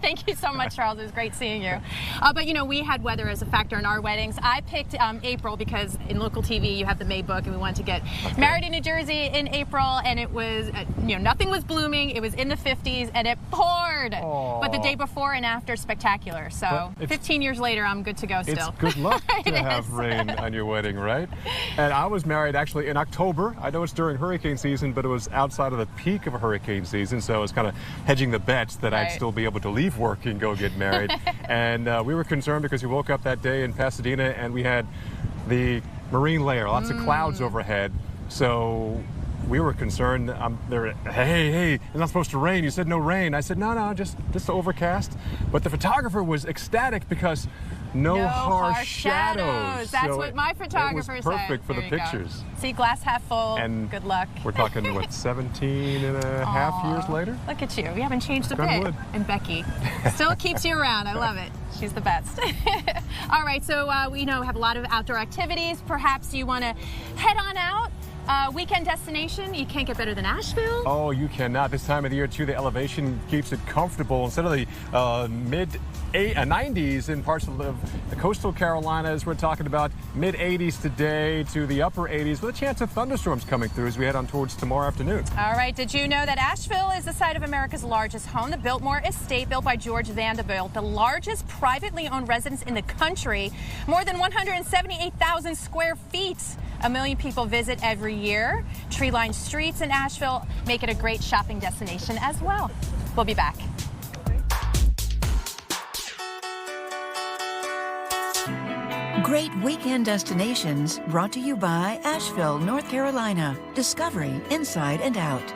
Thank you so much, Charles. It was great seeing you. But we had weather as a factor in our weddings. I picked April because in local TV you have the May book, and we wanted to get married in New Jersey in April, and it was nothing was blooming. It was in the 50s and it poured. Aww. But the day before and after, spectacular. So 15 years later, I'm good to go still. It's good luck to have rain on your wedding, right? And I was married actually in October. I know it's during hurricane season, but it was outside of the peak of a hurricane season, so I was kind of hedging the bets that I'd still be able to leave work and go get married. And we were concerned because we woke up that day in Pasadena and we had the marine layer, lots of clouds overhead. So we were concerned. Hey, it's not supposed to rain. You said no rain. I said, no, just overcast. But the photographer was ecstatic because no harsh shadows. That's what my photographer said. It was perfect for the pictures. See, glass half full. And good luck. We're talking, 17 and a half years later? Look at you. You haven't changed a bit. And Becky still keeps you around. I love it. She's the best. All right, so we have a lot of outdoor activities. Perhaps you want to head on out. Weekend destination, you can't get better than Asheville. Oh, you cannot. This time of the year, too, the elevation keeps it comfortable. Instead of the mid-90s in parts of the coastal Carolinas, we're talking about mid-80s today to the upper 80s with a chance of thunderstorms coming through as we head on towards tomorrow afternoon. All right, did you know that Asheville is the site of America's largest home, the Biltmore Estate, built by George Vanderbilt, the largest privately owned residence in the country, more than 178,000 square feet. 1 million people visit every year. Tree-lined streets in Asheville make it a great shopping destination as well. We'll be back. Great weekend destinations brought to you by Asheville, North Carolina. Discovery inside and out.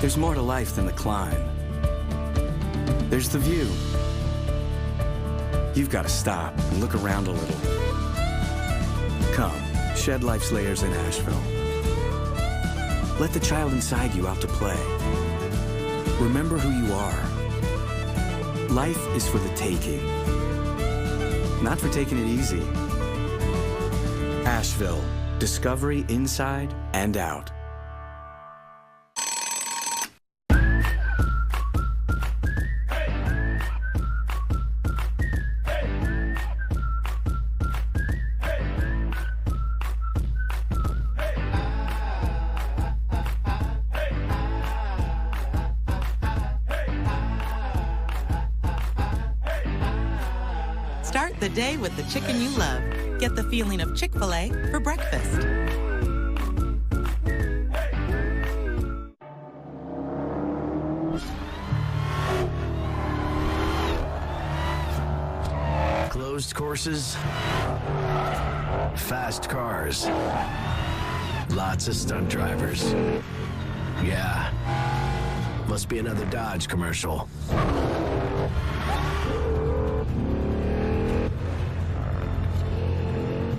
There's more to life than the climb. There's the view. You've got to stop and look around a little. Come, shed life's layers in Asheville. Let the child inside you out to play. Remember who you are. Life is for the taking, not for taking it easy. Asheville, discovery inside and out. Start the day with the chicken you love. Get the feeling of Chick-fil-A for breakfast. closed courses, fast cars, lots of stunt drivers. Yeah, must be another Dodge commercial.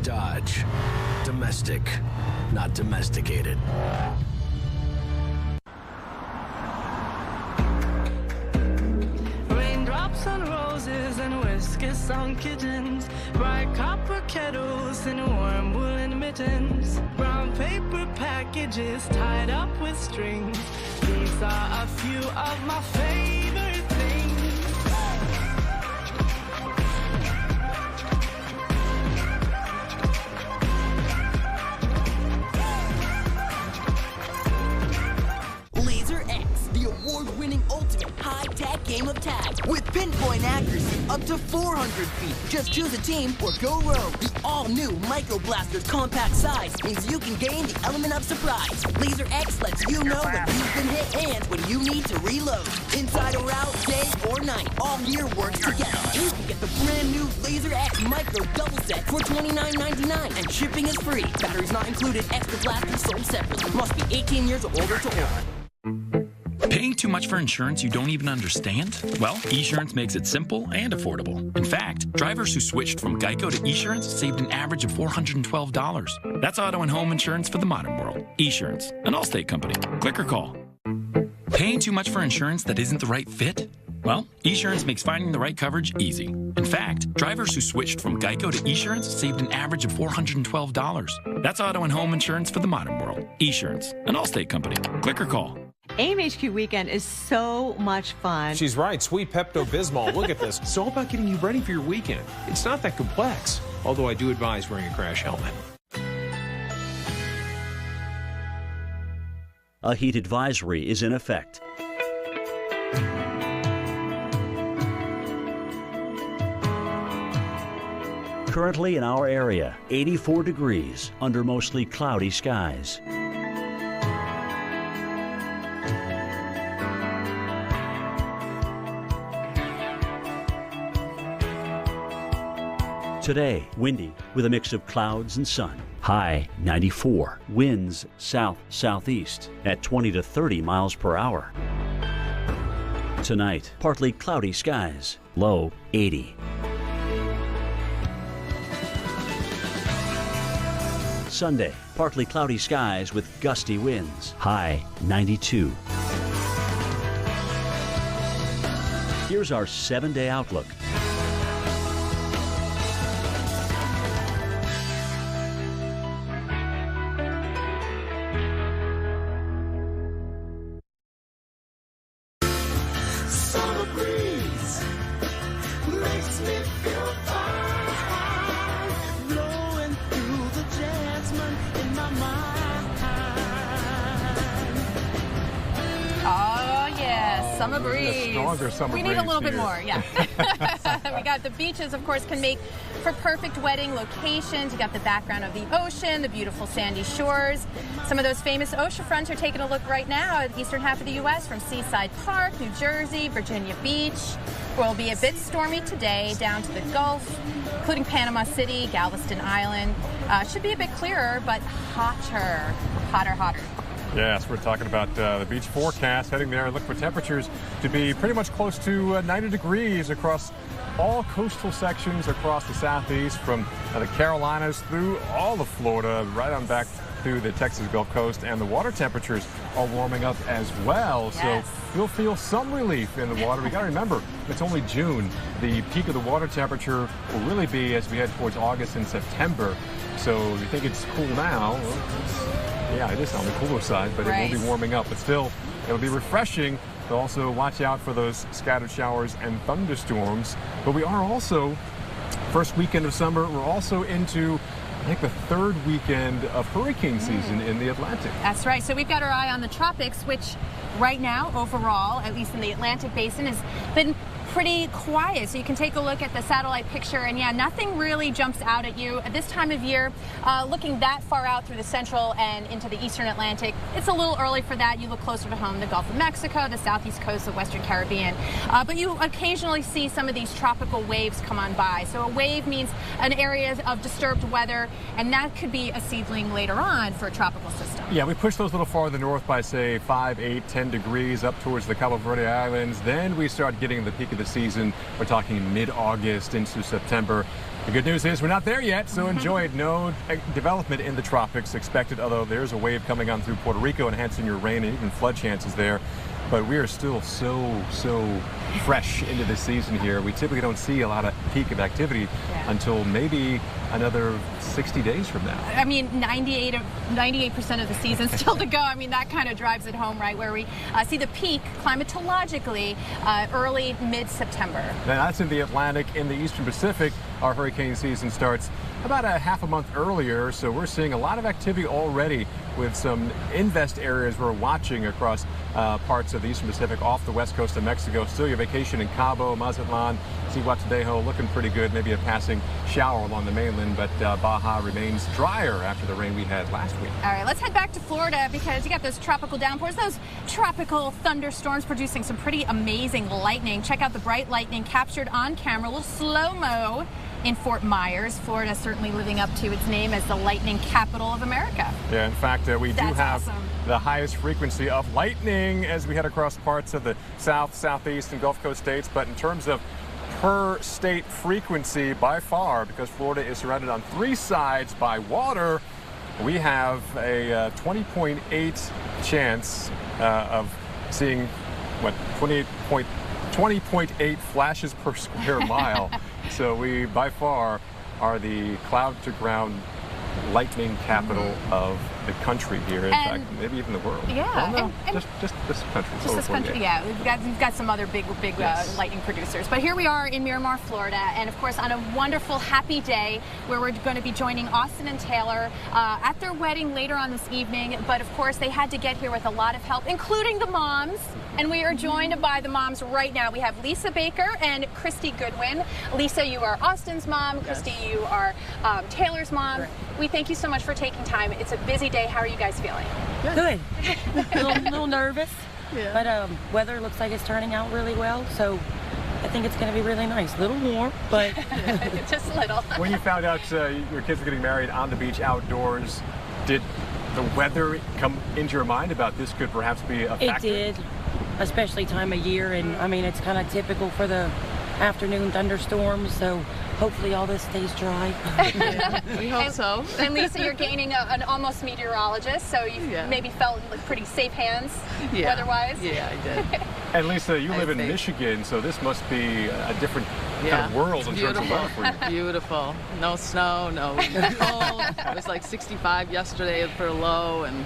Dodge, domestic, not domesticated. Raindrops on roses and whiskers on kittens, bright copper kettles and warm woolen mittens, brown paper packages tied up with strings. These are a few of my favorite things. Laser X, the award-winning ultimate high-tech game of tag with pinpoint accuracy up to 400 feet. Just choose a team or go rogue. The all-new Micro Blaster's compact size means you can gain the element of surprise. Laser X lets you know when you've been hit and when you need to reload. Inside or out, day or night, all gear works together. You can get the brand new Laser X Micro double set for $29.99 and shipping is free. Batteries not included, extra blasters sold separately. Must be 18 years or older to order. Paying too much for insurance you don't even understand? Well, Esurance makes it simple and affordable. In fact, drivers who switched from Geico to Esurance saved an average of $412. That's auto and home insurance for the modern world. Esurance, an Allstate company. Click or call. Paying too much for insurance that isn't the right fit? Well, Esurance makes finding the right coverage easy. In fact, drivers who switched from Geico to Esurance saved an average of $412. That's auto and home insurance for the modern world. Esurance, an Allstate company. Click or call. AMHQ weekend is so much fun. She's right. Sweet Pepto-Bismol. Look at this. It's all about getting you ready for your weekend. It's not that complex, although I do advise wearing a crash helmet. A heat advisory is in effect. Currently in our area, 84 degrees under mostly cloudy skies. Today, windy with a mix of clouds and sun. High 94. Winds south-southeast at 20 to 30 miles per hour. Tonight, partly cloudy skies. Low 80. Sunday, partly cloudy skies with gusty winds. High 92. Here's our 7-day outlook. Summer breeze. Stronger summer we need breeze a little bit here. more, yeah. We got the beaches, of course, can make for perfect wedding locations. You got the background of the ocean, the beautiful sandy shores. Some of those famous oceanfronts are taking a look right now at the eastern half of the U.S. from Seaside Park, New Jersey, Virginia Beach. Will be a bit stormy today down to the Gulf, including Panama City, Galveston Island. Should be a bit clearer, but hotter. Yes, we're talking about the beach forecast. Heading there, look for temperatures to be pretty much close to 90 degrees across all coastal sections across the southeast, from the Carolinas through all of Florida, right on back through the Texas Gulf Coast, and the water temperatures are warming up as well. Yes. So you'll feel some relief in the water. We got to remember, it's only June. The peak of the water temperature will really be as we head towards August and September. So if you think it's cool now, well, yeah, it is on the cooler side, but It will be warming up. But still, it'll be refreshing. But also watch out for those scattered showers and thunderstorms. But we are also, first weekend of summer, we're also into, I think, the third weekend of hurricane season in the Atlantic. That's right. So we've got our eye on the tropics, which right now, overall, at least in the Atlantic basin, has been pretty quiet. So you can take a look at the satellite picture, and yeah, nothing really jumps out at you at this time of year. Looking that far out through the central and into the eastern Atlantic, it's a little early for that. You look closer to home, the Gulf of Mexico, the southeast coast of Western Caribbean. But you occasionally see some of these tropical waves come on by. So a wave means an area of disturbed weather, and that could be a seedling later on for a tropical system. Yeah, we push those a little farther north by, say, 5, 8, 10 degrees up towards the Cabo Verde Islands. Then we start getting the peak of the season. We're talking mid-August into September. The good news is we're not there yet, so enjoy it. No development in the tropics expected, although there's a wave coming on through Puerto Rico, enhancing your rain and even flood chances there. But we are still so fresh into the season here. We typically don't see a lot of peak of activity until maybe another 60 days from now. I mean, 98% of the season still to go. I mean, that kind of drives it home, right, where we see the peak climatologically early mid-September. Now, that's in the Atlantic. In the Eastern Pacific, our hurricane season starts about a half a month earlier, so we're seeing a lot of activity already with some invest areas we're watching across parts of the Eastern Pacific off the west coast of Mexico. Still your vacation in Cabo, Mazatlan, Cihuatanejo looking pretty good. Maybe a passing shower along the mainland, but Baja remains drier after the rain we had last week. All right, let's head back to Florida because you got those tropical downpours, those tropical thunderstorms producing some pretty amazing lightning. Check out the bright lightning captured on camera, a little slow-mo in Fort Myers. Florida certainly living up to its name as the lightning capital of America. Yeah, in fact, we do have awesome. The highest frequency of lightning as we head across parts of the south, southeast, and Gulf Coast states. But in terms of per state frequency, by far, because Florida is surrounded on 3 sides by water, we have a 20.8 chance of seeing, what, 20.8 flashes per square mile. So we, by far, are the cloud-to-ground lightning capital of the country here. In fact, maybe even the world. Yeah. Well, no, just this country. Just this country, yeah. We've got some other big lightning producers. But here we are in Miramar, Florida, and of course on a wonderful, happy day where we're going to be joining Austin and Taylor at their wedding later on this evening. But of course they had to get here with a lot of help, including the moms. And we are joined by the moms right now. We have Lisa Baker and Christy Goodwin. Lisa, you are Austin's mom. Yes. Christy, you are Taylor's mom. Right. We thank you so much for taking time. It's a busy day. How are you guys feeling? Good. a little nervous, but weather looks like it's turning out really well. So I think it's going to be really nice. A little warm, but just a little. When you found out your kids were getting married on the beach outdoors, did the weather come into your mind about this could perhaps be a factor? It did, especially time of year, and I mean it's kind of typical for the afternoon thunderstorms, so hopefully all this stays dry. We hope so. And Lisa, you're gaining an almost meteorologist, so you maybe felt in pretty safe hands weather-wise. Yeah, I did. And Lisa, you live in Michigan, so this must be a different kind of world in terms of weather for you. Beautiful. No snow, no cold. It was like 65 yesterday for a low, and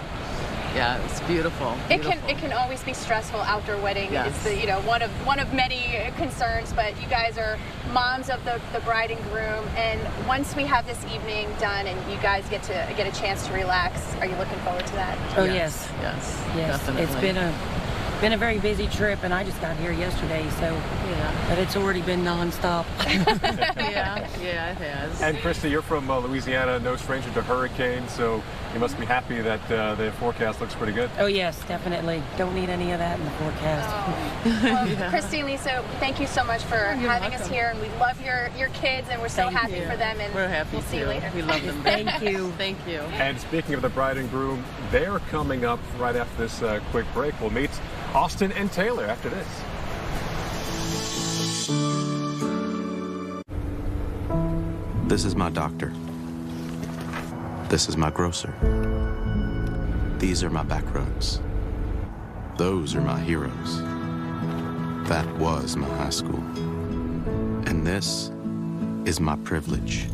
yeah, it's beautiful. It can always be stressful. Outdoor wedding is the one of many concerns, but you guys are moms of the bride and groom, and once we have this evening done and you guys get a chance to relax, are you looking forward to that? Oh yes, definitely. It's been a very busy trip, and I just got here yesterday, so but it's already been nonstop. yeah, it has. And Christy, you're from Louisiana, no stranger to hurricanes, so you must be happy that the forecast looks pretty good. Oh yes, definitely. Don't need any of that in the forecast. Well, Christy, Lisa, thank you so much for having us here, and we love your kids, and we're so happy for them, and we're happy we'll see you later. We love them. Thank you. Thank you. And speaking of the bride and groom, they're coming up right after this quick break. We'll meet Austin and Taylor after this. This is my doctor. This is my grocer. These are my back roads. Those are my heroes. That was my high school. And this is my privilege.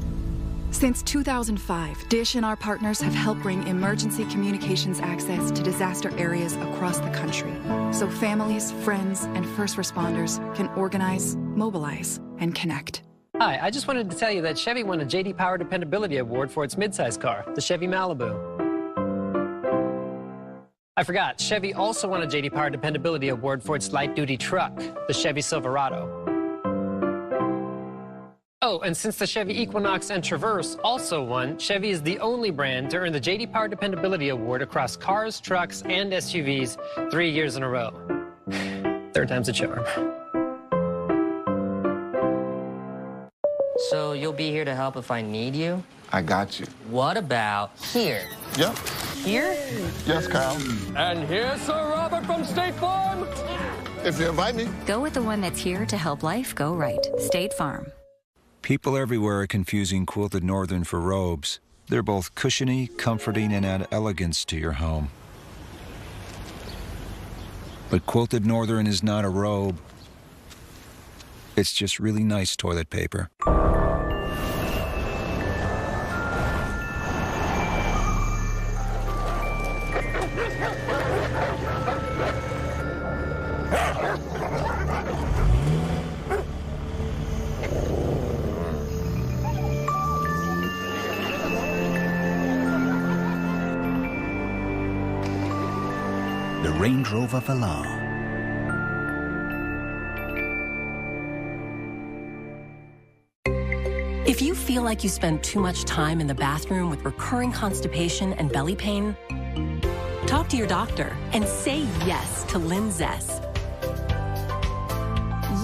Since 2005, DISH and our partners have helped bring emergency communications access to disaster areas across the country, so families, friends, and first responders can organize, mobilize, and connect. Hi, I just wanted to tell you that Chevy won a J.D. Power Dependability Award for its midsize car, the Chevy Malibu. I forgot, Chevy also won a J.D. Power Dependability Award for its light-duty truck, the Chevy Silverado. Oh, and since the Chevy Equinox and Traverse also won, Chevy is the only brand to earn the J.D. Power Dependability Award across cars, trucks, and SUVs 3 years in a row. Third time's a charm. So you'll be here to help if I need you? I got you. What about here? Yep. Here? Yes, Kyle. And here's Sir Robert from State Farm. If you invite me. Go with the one that's here to help life go right. State Farm. People everywhere are confusing Quilted Northern for robes. They're both cushiony, comforting, and add elegance to your home. But Quilted Northern is not a robe. It's just really nice toilet paper. The Range Rover Velar. If you feel like you spend too much time in the bathroom with recurring constipation and belly pain, talk to your doctor and say yes to Linzess.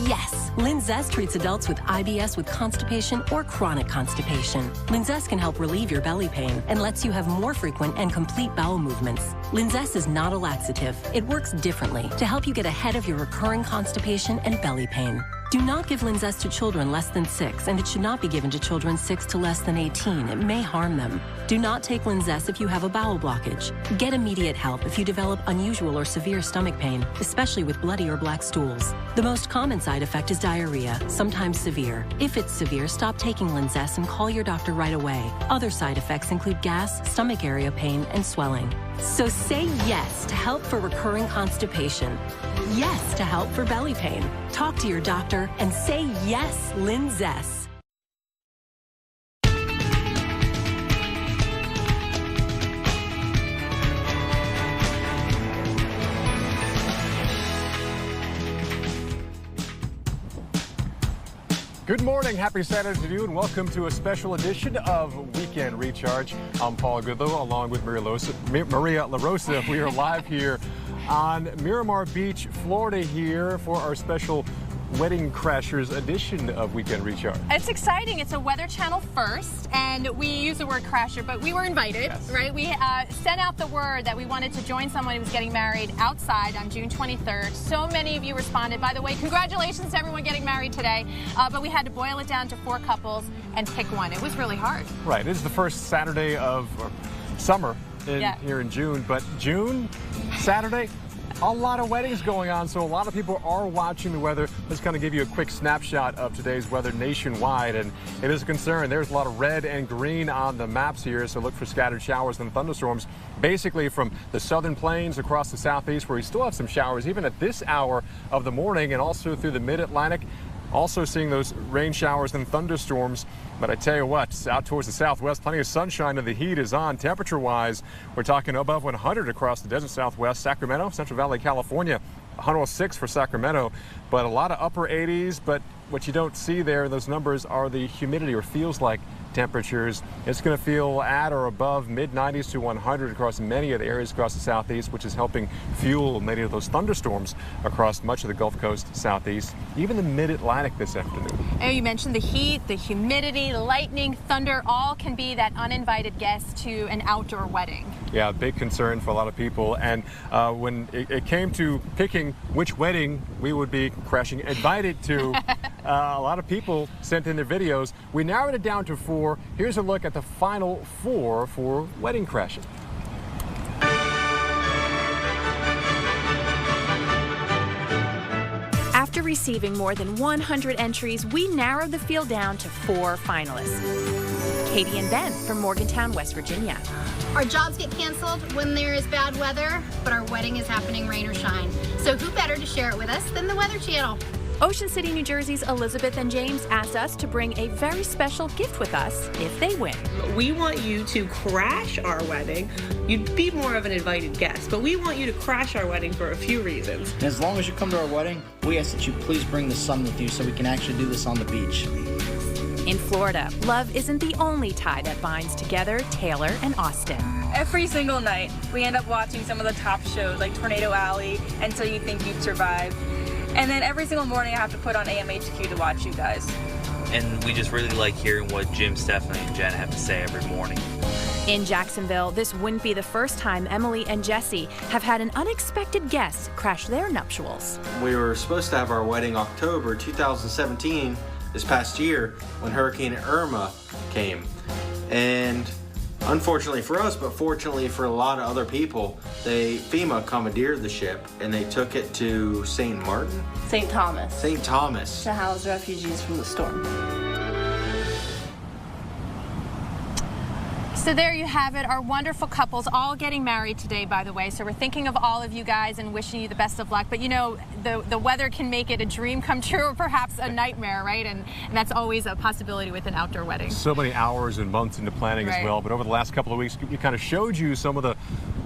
Yes, Linzess treats adults with IBS with constipation or chronic constipation. Linzess can help relieve your belly pain and lets you have more frequent and complete bowel movements. Linzess is not a laxative. It works differently to help you get ahead of your recurring constipation and belly pain. Do not give Linzess to children less than 6, and it should not be given to children 6 to less than 18. It may harm them. Do not take Linzess if you have a bowel blockage. Get immediate help if you develop unusual or severe stomach pain, especially with bloody or black stools. The most common side effect is diarrhea, sometimes severe. If it's severe, stop taking Linzess and call your doctor right away. Other side effects include gas, stomach area pain, and swelling. So say yes to help for recurring constipation. Yes to help for belly pain. Talk to your doctor and say yes, Linzess. Good morning, happy Saturday to you, and welcome to a special edition of Weekend Recharge. I'm Paul Goodlow, along with Maria LaRosa. We are live here on Miramar Beach, Florida, here for our special Wedding Crashers edition of Weekend Recharge. It's exciting. It's a Weather Channel first, and we use the word crasher, but we were invited, Yes. right? We sent out the word that we wanted to join someone who was getting married outside on June 23rd. So many of you responded. By the way, congratulations to everyone getting married today, but we had to boil it down to 4 couples and pick one. It was really hard. Right, it is the first Saturday of summer here in June, but June, Saturday, a lot of weddings going on, so a lot of people are watching the weather. Let's kind of give you a quick snapshot of today's weather nationwide, and it is a concern. There's a lot of red and green on the maps here, so look for scattered showers and thunderstorms, basically from the southern plains across the southeast, where we still have some showers even at this hour of the morning, and also through the mid-Atlantic. Also seeing those rain showers and thunderstorms. But I tell you what, out towards the southwest, plenty of sunshine and the heat is on. Temperature-wise, we're talking above 100 across the desert southwest. Sacramento, Central Valley, California, 106 for Sacramento. But a lot of upper 80s, but what you don't see there, those numbers are the humidity, or feels like temperatures. It's going to feel at or above mid-90s to 100 across many of the areas across the southeast, which is helping fuel many of those thunderstorms across much of the Gulf Coast southeast, even the mid-Atlantic this afternoon. And you mentioned the heat, the humidity, lightning, thunder, all can be that uninvited guest to an outdoor wedding. Yeah, big concern for a lot of people. And when it came to picking which wedding we would be crashing invited to, a lot of people sent in their videos. We narrowed it down to 4. Here's a look at the final 4 for wedding crashing. After receiving more than 100 entries, we narrowed the field down to 4 finalists. Katie and Ben from Morgantown, West Virginia. Our jobs get canceled when there is bad weather, but our wedding is happening rain or shine. So who better to share it with us than the Weather Channel? Ocean City, New Jersey's Elizabeth and James asked us to bring a very special gift with us if they win. We want you to crash our wedding. You'd be more of an invited guest, but we want you to crash our wedding for a few reasons. And as long as you come to our wedding, we ask that you please bring the sun with you so we can actually do this on the beach. In Florida, love isn't the only tie that binds together Taylor and Austin. Every single night, we end up watching some of the top shows like Tornado Alley and So You Think You'd Survive. And then every single morning I have to put on AMHQ to watch you guys. And we just really like hearing what Jim, Stephanie, and Jen have to say every morning. In Jacksonville, this wouldn't be the first time Emily and Jesse have had an unexpected guest crash their nuptials. We were supposed to have our wedding October 2017, this past year, when Hurricane Irma came. And unfortunately for us, but fortunately for a lot of other people, FEMA commandeered the ship and they took it to St. Martin? St. Thomas. St. Thomas. To house refugees from the storm. So there you have it, our wonderful couples all getting married today, by the way. So we're thinking of all of you guys and wishing you the best of luck. But you know, the weather can make it a dream come true or perhaps a nightmare, right? And that's always a possibility with an outdoor wedding. So many hours and months into planning as well. But over the last couple of weeks, we kind of showed you some of the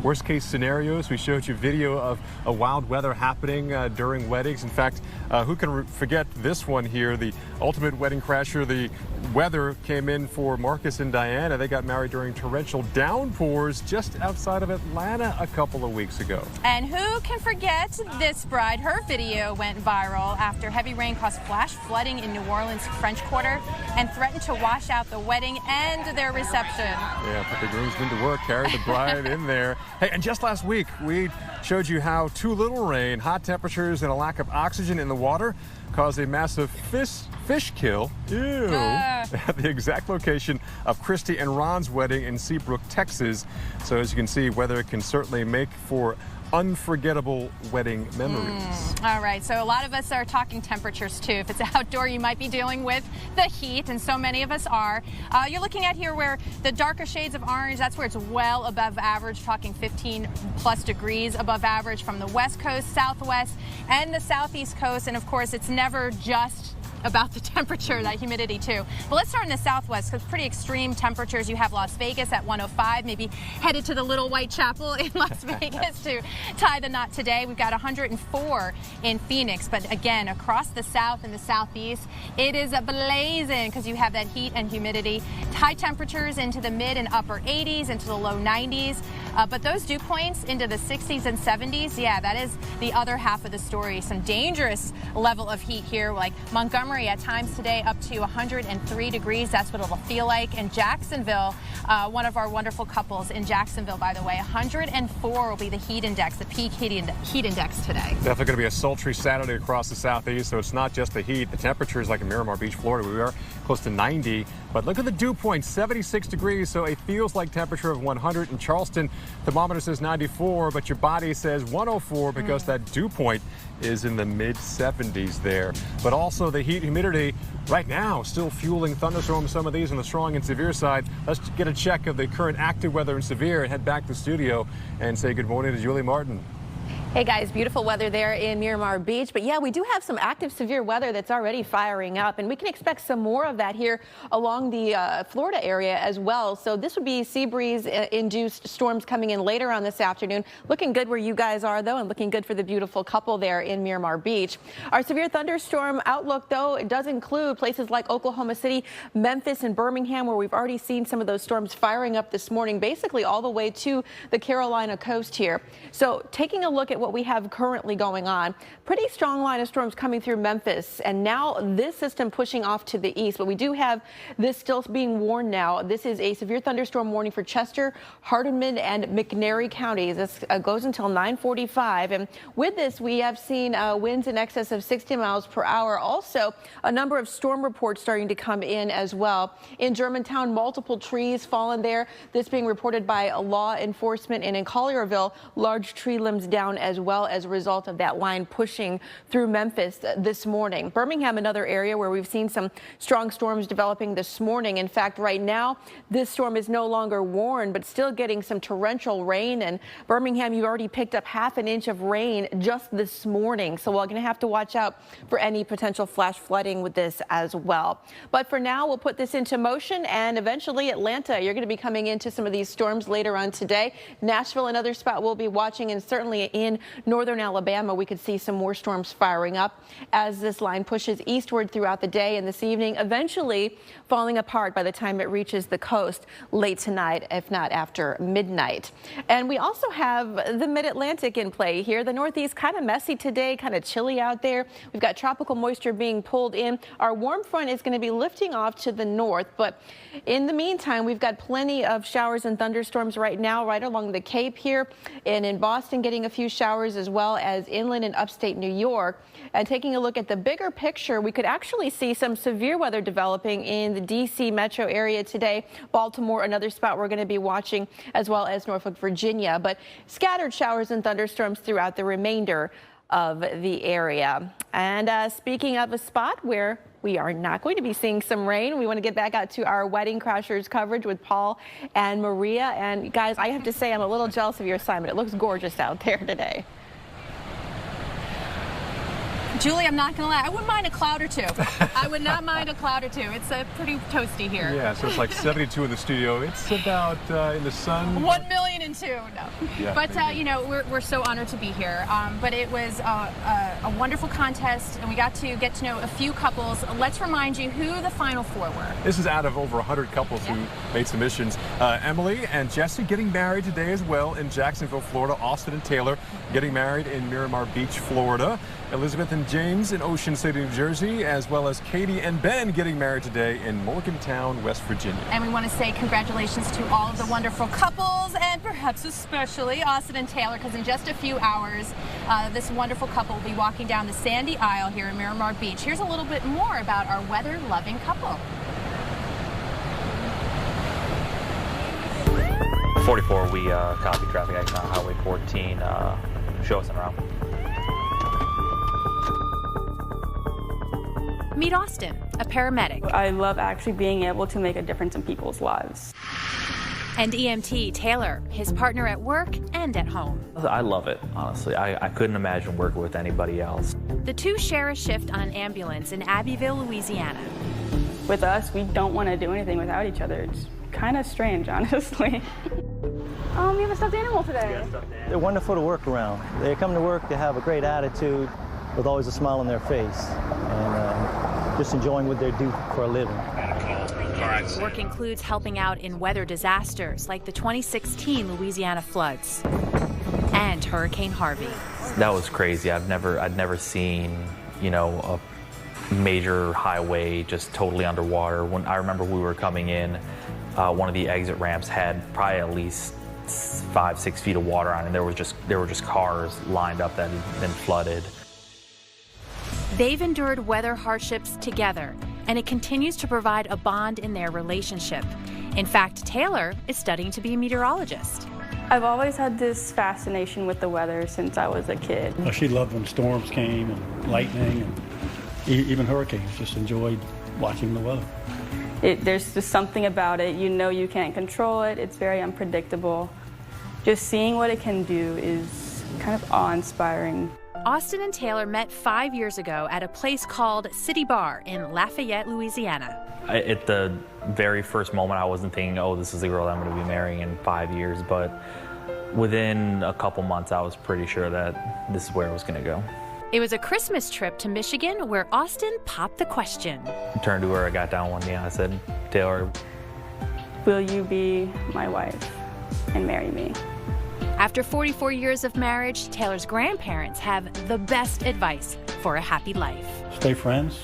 worst case scenarios. We showed you video of a wild weather happening during weddings. In fact, who can forget this one here, the ultimate wedding crasher. The weather came in for Marcus and Diana. They got married during torrential downpours just outside of Atlanta a couple of weeks ago. And who can forget this bride? Her video went viral after heavy rain caused flash flooding in New Orleans' French Quarter and threatened to wash out the wedding and their reception. Yeah, put the groomsmen to work, carried the bride in there. Hey, and just last week, we showed you how too little rain, hot temperatures, and a lack of oxygen in the water caused a massive fish kill at the exact location of Christy and Ron's wedding in Seabrook, Texas. So as you can see, weather can certainly make for unforgettable wedding memories. All right, so a lot of us are talking temperatures too. If it's outdoor, you might be dealing with the heat, and so many of us are. You're looking at here where the darker shades of orange, that's where it's well above average, talking 15 plus degrees above average from the west coast, southwest, and the southeast coast. And of course, it's never just about the temperature, that humidity too. But let's start in the southwest, because pretty extreme temperatures. You have Las Vegas at 105, maybe headed to the Little White Chapel in Las Vegas to tie the knot today. We've got 104 in Phoenix, but again, across the south and the southeast, it is blazing because you have that heat and humidity. High temperatures into the mid and upper 80s, into the low 90s. But those dew points into the 60s and 70s, yeah, that is the other half of the story. Some dangerous level of heat here, like Montgomery at times today up to 103 degrees. That's what it'll feel like. In Jacksonville, one of our wonderful couples in Jacksonville, by the way, 104 will be the heat index, the peak heat index today. Definitely going to be a sultry Saturday across the southeast, so it's not just the heat. The temperatures, like in Miramar Beach, Florida, we are close to 90. But look at the dew point, 76 degrees, so it feels like temperature of 100. In Charleston, thermometer says 94, but your body says 104 because that dew point is in the mid-70s there. But also the heat humidity right now still fueling thunderstorms, some of these on the strong and severe side. Let's get a check of the current active weather and severe and head back to the studio and say good morning to Julie Martin. Hey guys, beautiful weather there in Miramar Beach. But yeah, we do have some active severe weather that's already firing up, and we can expect some more of that here along the Florida area as well. So this would be sea breeze induced storms coming in later on this afternoon. Looking good where you guys are though, and looking good for the beautiful couple there in Miramar Beach. Our severe thunderstorm outlook though, it does include places like Oklahoma City, Memphis, and Birmingham, where we've already seen some of those storms firing up this morning, basically all the way to the Carolina coast here. So taking a look at what we have currently going on, pretty strong line of storms coming through Memphis, and now this system pushing off to the east. But we do have this still being warned now. This is a severe thunderstorm warning for Chester, Hardeman, and McNairy counties. This goes until 9:45, and with this we have seen winds in excess of 60 miles per hour. Also, a number of storm reports starting to come in as well. In Germantown, multiple trees fallen there. This being reported by law enforcement, and in Collierville, large tree limbs down as well as a result of that line pushing through Memphis this morning. Birmingham, another area where we've seen some strong storms developing this morning. In fact, right now, this storm is no longer warned, but still getting some torrential rain. And Birmingham, you've already picked up half an inch of rain just this morning. So we're going to have to watch out for any potential flash flooding with this as well. But for now, we'll put this into motion, and eventually Atlanta, you're going to be coming into some of these storms later on today. Nashville, another spot we'll be watching, and certainly in northern Alabama, we could see some more storms firing up as this line pushes eastward throughout the day and this evening, eventually falling apart by the time it reaches the coast late tonight, if not after midnight. And we also have the mid-Atlantic in play here. The Northeast kind of messy today, kind of chilly out there. We've got tropical moisture being pulled in. Our warm front is going to be lifting off to the north, but in the meantime, we've got plenty of showers and thunderstorms right now, right along the Cape here, and in Boston getting a few showers, as well as inland and upstate New York. And taking a look at the bigger picture, we could actually see some severe weather developing in the D.C. metro area today. Baltimore, another spot we're going to be watching, as well as Norfolk, Virginia, but scattered showers and thunderstorms throughout the remainder of the area. And speaking of a spot where we are not going to be seeing some rain, we want to get back out to our Wedding Crashers coverage with Paul and Maria. And guys, I have to say I'm a little jealous of your assignment. It looks gorgeous out there today. Julie, I'm not going to lie. I wouldn't mind a cloud or two. I would not mind a cloud or two. It's pretty toasty here. Yeah, so it's like 72 in the studio. It's about in the sun. 1,000,002. No. Yeah, but, you know, we're so honored to be here. But it was a wonderful contest, and we got to get to know a few couples. Let's remind you who the final four were. This is out of over 100 couples who made submissions. Emily and Jesse getting married today as well in Jacksonville, Florida. Austin and Taylor getting married in Miramar Beach, Florida. Elizabeth and James in Ocean City, New Jersey, as well as Katie and Ben getting married today in Morgantown, West Virginia. And we want to say congratulations to all of the wonderful couples, and perhaps especially Austin and Taylor, because in just a few hours, this wonderful couple will be walking down the sandy aisle here in Miramar Beach. Here's a little bit more about our weather-loving couple. 44, we copy traffic action on Highway 14. Show us en route. Meet Austin, a paramedic. I love actually being able to make a difference in people's lives. And EMT Taylor, his partner at work and at home. I love it, honestly. I couldn't imagine working with anybody else. The two share a shift on an ambulance in Abbeville, Louisiana. With us, we don't want to do anything without each other. It's kind of strange, honestly. You have a stuffed animal today. They're wonderful to work around. They come to work, they have a great attitude, with always a smile on their face, and just enjoying what they do for a living. Work includes helping out in weather disasters like the 2016 Louisiana floods and Hurricane Harvey. That was crazy. I'd never seen, you know, a major highway just totally underwater. When I remember we were coming in, one of the exit ramps had probably at least 5-6 feet of water on it, and there were just cars lined up that had been flooded. They've endured weather hardships together, and it continues to provide a bond in their relationship. In fact, Taylor is studying to be a meteorologist. I've always had this fascination with the weather since I was a kid. She loved when storms came and lightning and even hurricanes. Just enjoyed watching the weather. There's just something about it. You know you can't control it. It's very unpredictable. Just seeing what it can do is kind of awe-inspiring. Austin and Taylor met 5 years ago at a place called City Bar in Lafayette, Louisiana. At the very first moment, I wasn't thinking, oh, this is the girl I'm going to be marrying in 5 years, but within a couple months, I was pretty sure that this is where it was going to go. It was a Christmas trip to Michigan where Austin popped the question. I turned to her, I got down one knee, I said, Taylor, will you be my wife and marry me? After 44 years of marriage, Taylor's grandparents have the best advice for a happy life. Stay friends,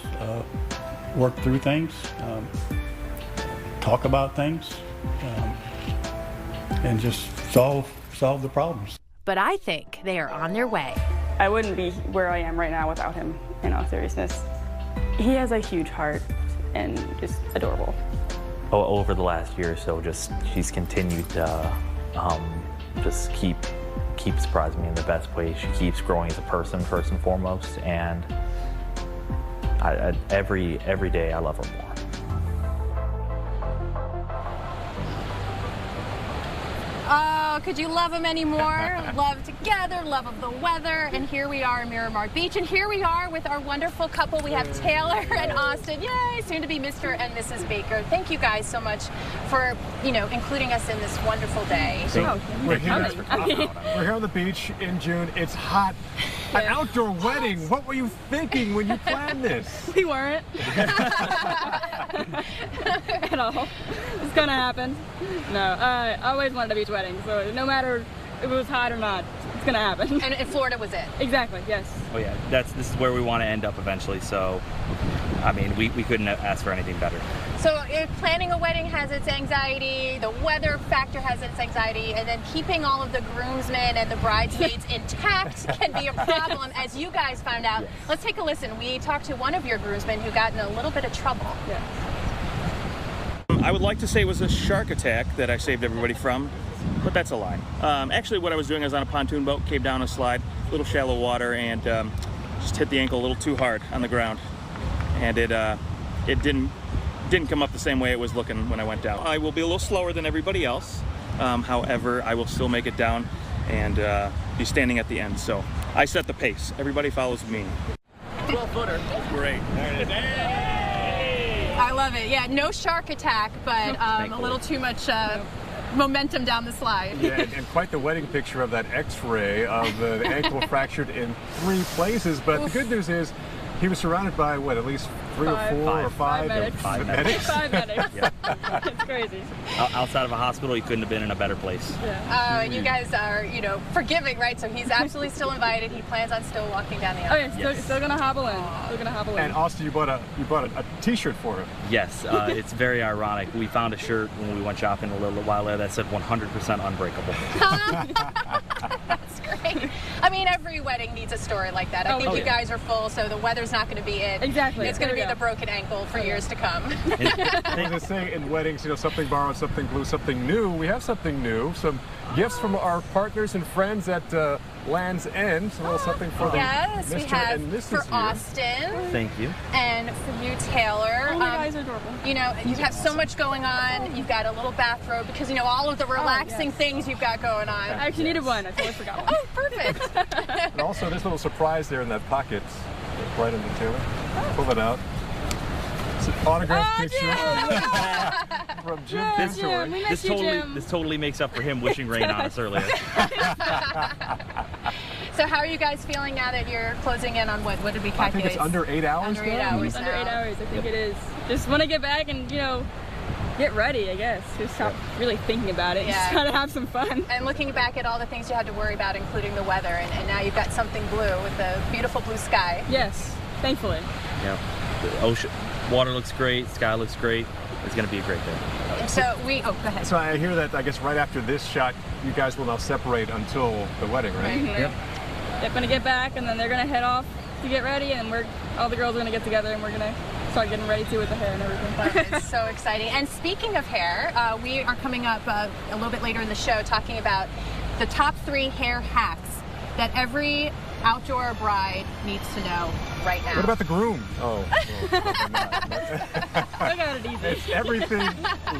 work through things, talk about things, and just solve the problems. But I think they are on their way. I wouldn't be where I am right now without him, in all seriousness. He has a huge heart and just adorable. Over the last year or so, she's continued to just keep surprising me in the best way. She keeps growing as a person, first and foremost, and every day I love her more. Oh, Oh, could you love them anymore? Love together, love of the weather. And here we are in Miramar Beach. And here we are with our wonderful couple. We have Taylor and Austin. Yay, soon to be Mr. and Mrs. Baker. Thank you guys so much for, including us in this wonderful day. So we're here on the beach in June. It's hot. An outdoor wedding. What were you thinking when you planned this? We weren't. At all. It's gonna happen. No, I always wanted a beach wedding, so no matter if it was hot or not, it's gonna happen. And in Florida was it? Exactly, yes. Oh yeah, this is where we want to end up eventually, so I mean, we couldn't ask for anything better. So if planning a wedding has its anxiety, the weather factor has its anxiety, and then keeping all of the groomsmen and the bridesmaids intact can be a problem, as you guys found out. Yes. Let's take a listen. We talked to one of your groomsmen who got in a little bit of trouble. Yes. I would like to say it was a shark attack that I saved everybody from, but that's a lie. Actually, what I was doing, I was on a pontoon boat, came down a slide, a little shallow water, and just hit the ankle a little too hard on the ground. And it didn't come up the same way it was looking when I went down. I will be a little slower than everybody else. However, I will still make it down and be standing at the end. So I set the pace. Everybody follows me. 12-footer. Great. There it is. Hey! I love it. Yeah, no shark attack, but a little too much momentum down the slide. Yeah, and quite the wedding picture of that X-ray of the ankle fractured in 3 places. But the good news is, he was surrounded by, what, at least 3 or 4 or 5 medics. 5 medics? 5 medics. Yeah. It's crazy. Outside of a hospital, he couldn't have been in a better place. Yeah. And you guys are, forgiving, right? So he's absolutely still invited. He plans on still walking down the aisle. Oh yeah, still gonna hobble in. Still gonna hobble in. And Austin, you bought a T-shirt for him. Yes, it's very ironic. We found a shirt when we went shopping a little while there that said 100% unbreakable. That's great. I mean, every wedding needs a story like that. I think you guys are full, so the weather's not going to be it. Exactly. It's going to be the broken ankle for years to come. I was say in weddings, something borrowed, something blue, something new. We have something new. Some gifts from our partners and friends at Land's End. A little something for the Mr. we have and Mrs. for here. Austin. Thank you. And for you, Taylor. Oh, you guys are adorable. You have so much going on. You've got a little bathrobe because all of the relaxing things you've got going on. I actually needed one. I totally forgot one. Oh, perfect. And also, there's a little surprise there in that pocket, right under Taylor. Pull it out. It's an autographed picture from Jim Kintor. This totally makes up for him wishing rain on us earlier. So how are you guys feeling now that you're closing in on what did we calculate? I think it's under 8 hours. Under 8 hours. Under 8 hours, I think it is. Just want to get back and get ready, I guess. Just stop really thinking about it. Just try to have some fun. And looking back at all the things you had to worry about, including the weather, and now you've got something blue with the beautiful blue sky. Yes, thankfully. Yeah, the ocean, water looks great, sky looks great. It's going to be a great day. So go ahead. So I hear that, I guess, right after this shot, you guys will now separate until the wedding, right? Mm-hmm. Yep. They're going to get back, and then they're going to head off to get ready, and all the girls are going to get together, and we're going to start getting ready too with the hair and everything. It's so exciting. And speaking of hair, we are coming up a little bit later in the show talking about the top 3 hair hacks that every outdoor bride needs to know right now. What about the groom? Oh, I got it easy. It's everything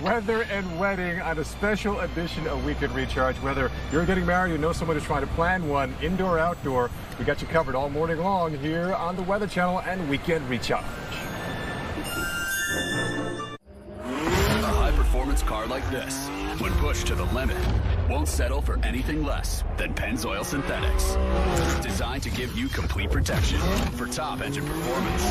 weather and wedding on a special edition of Weekend Recharge. Whether you're getting married, you know someone who's trying to plan one, indoor, outdoor, we got you covered all morning long here on the Weather Channel and Weekend Recharge. A high-performance car like this, when pushed to the limit, won't settle for anything less than Pennzoil Synthetics. Designed to give you complete protection for top engine performance.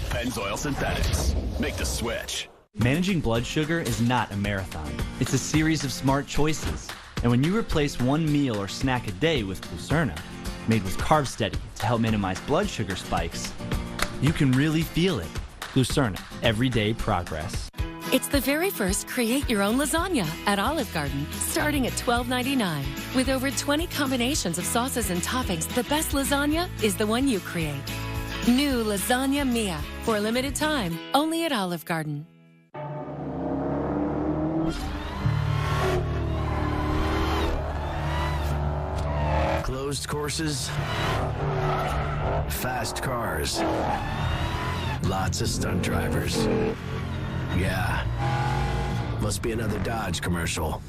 Pennzoil Synthetics. Make the switch. Managing blood sugar is not a marathon. It's a series of smart choices. And when you replace one meal or snack a day with Glucerna, made with Carb Steady to help minimize blood sugar spikes, you can really feel it. Glucerna, everyday progress. It's the very first create your own lasagna at Olive Garden, starting at $12.99. With over 20 combinations of sauces and toppings, the best lasagna is the one you create. New Lasagna Mia, for a limited time, only at Olive Garden. Closed courses, fast cars, lots of stunt drivers. Yeah, must be another Dodge commercial.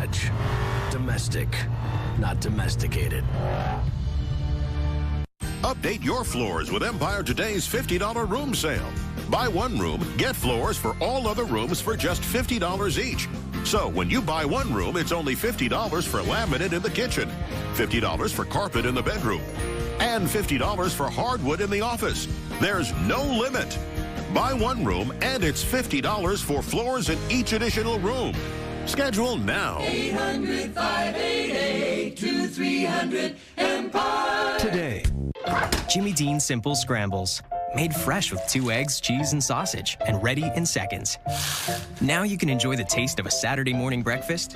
touch. Domestic, not domesticated. Update your floors with Empire Today's $50 room sale. Buy one room, get floors for all other rooms for just $50 each. So when you buy one room, it's only $50 for laminate in the kitchen, $50 for carpet in the bedroom, and $50 for hardwood in the office. There's no limit. Buy one room and it's $50 for floors in each additional room. Schedule now. 800-588-2300 Empire. Today. Jimmy Dean Simple Scrambles. Made fresh with 2 eggs, cheese, and sausage, and ready in seconds. Now you can enjoy the taste of a Saturday morning breakfast.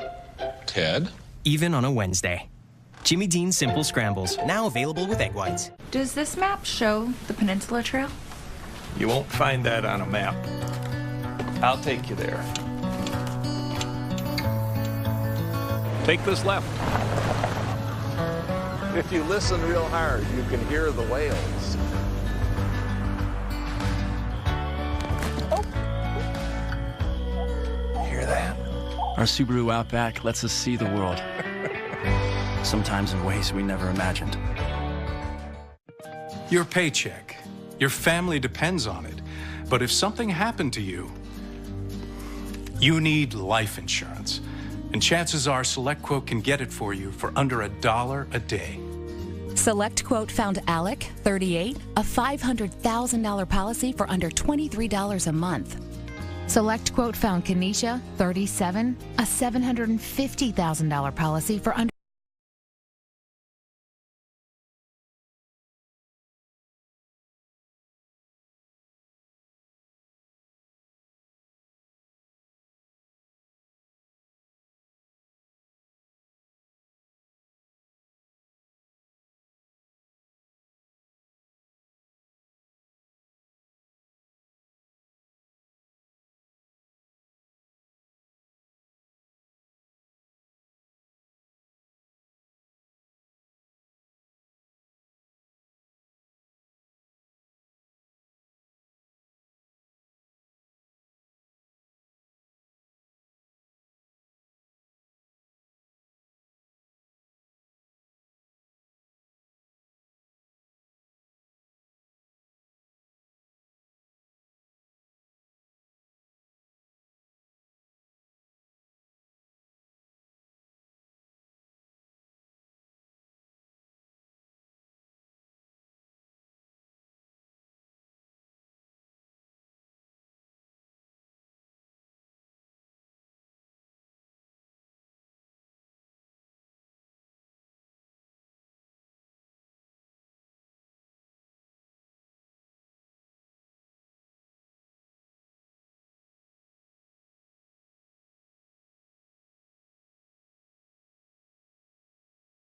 Ted? Even on a Wednesday. Jimmy Dean Simple Scrambles, now available with egg whites. Does this map show the Peninsula Trail? You won't find that on a map. I'll take you there. Take this left. If you listen real hard, you can hear the whales. Hear that? Our Subaru Outback lets us see the world. Sometimes in ways we never imagined. Your paycheck. Your family depends on it. But if something happened to you, you need life insurance. And chances are SelectQuote can get it for you for under $1 a day. SelectQuote found Alec, 38, a $500,000 policy for under $23 a month. SelectQuote found Kenesha, 37, a $750,000 policy for under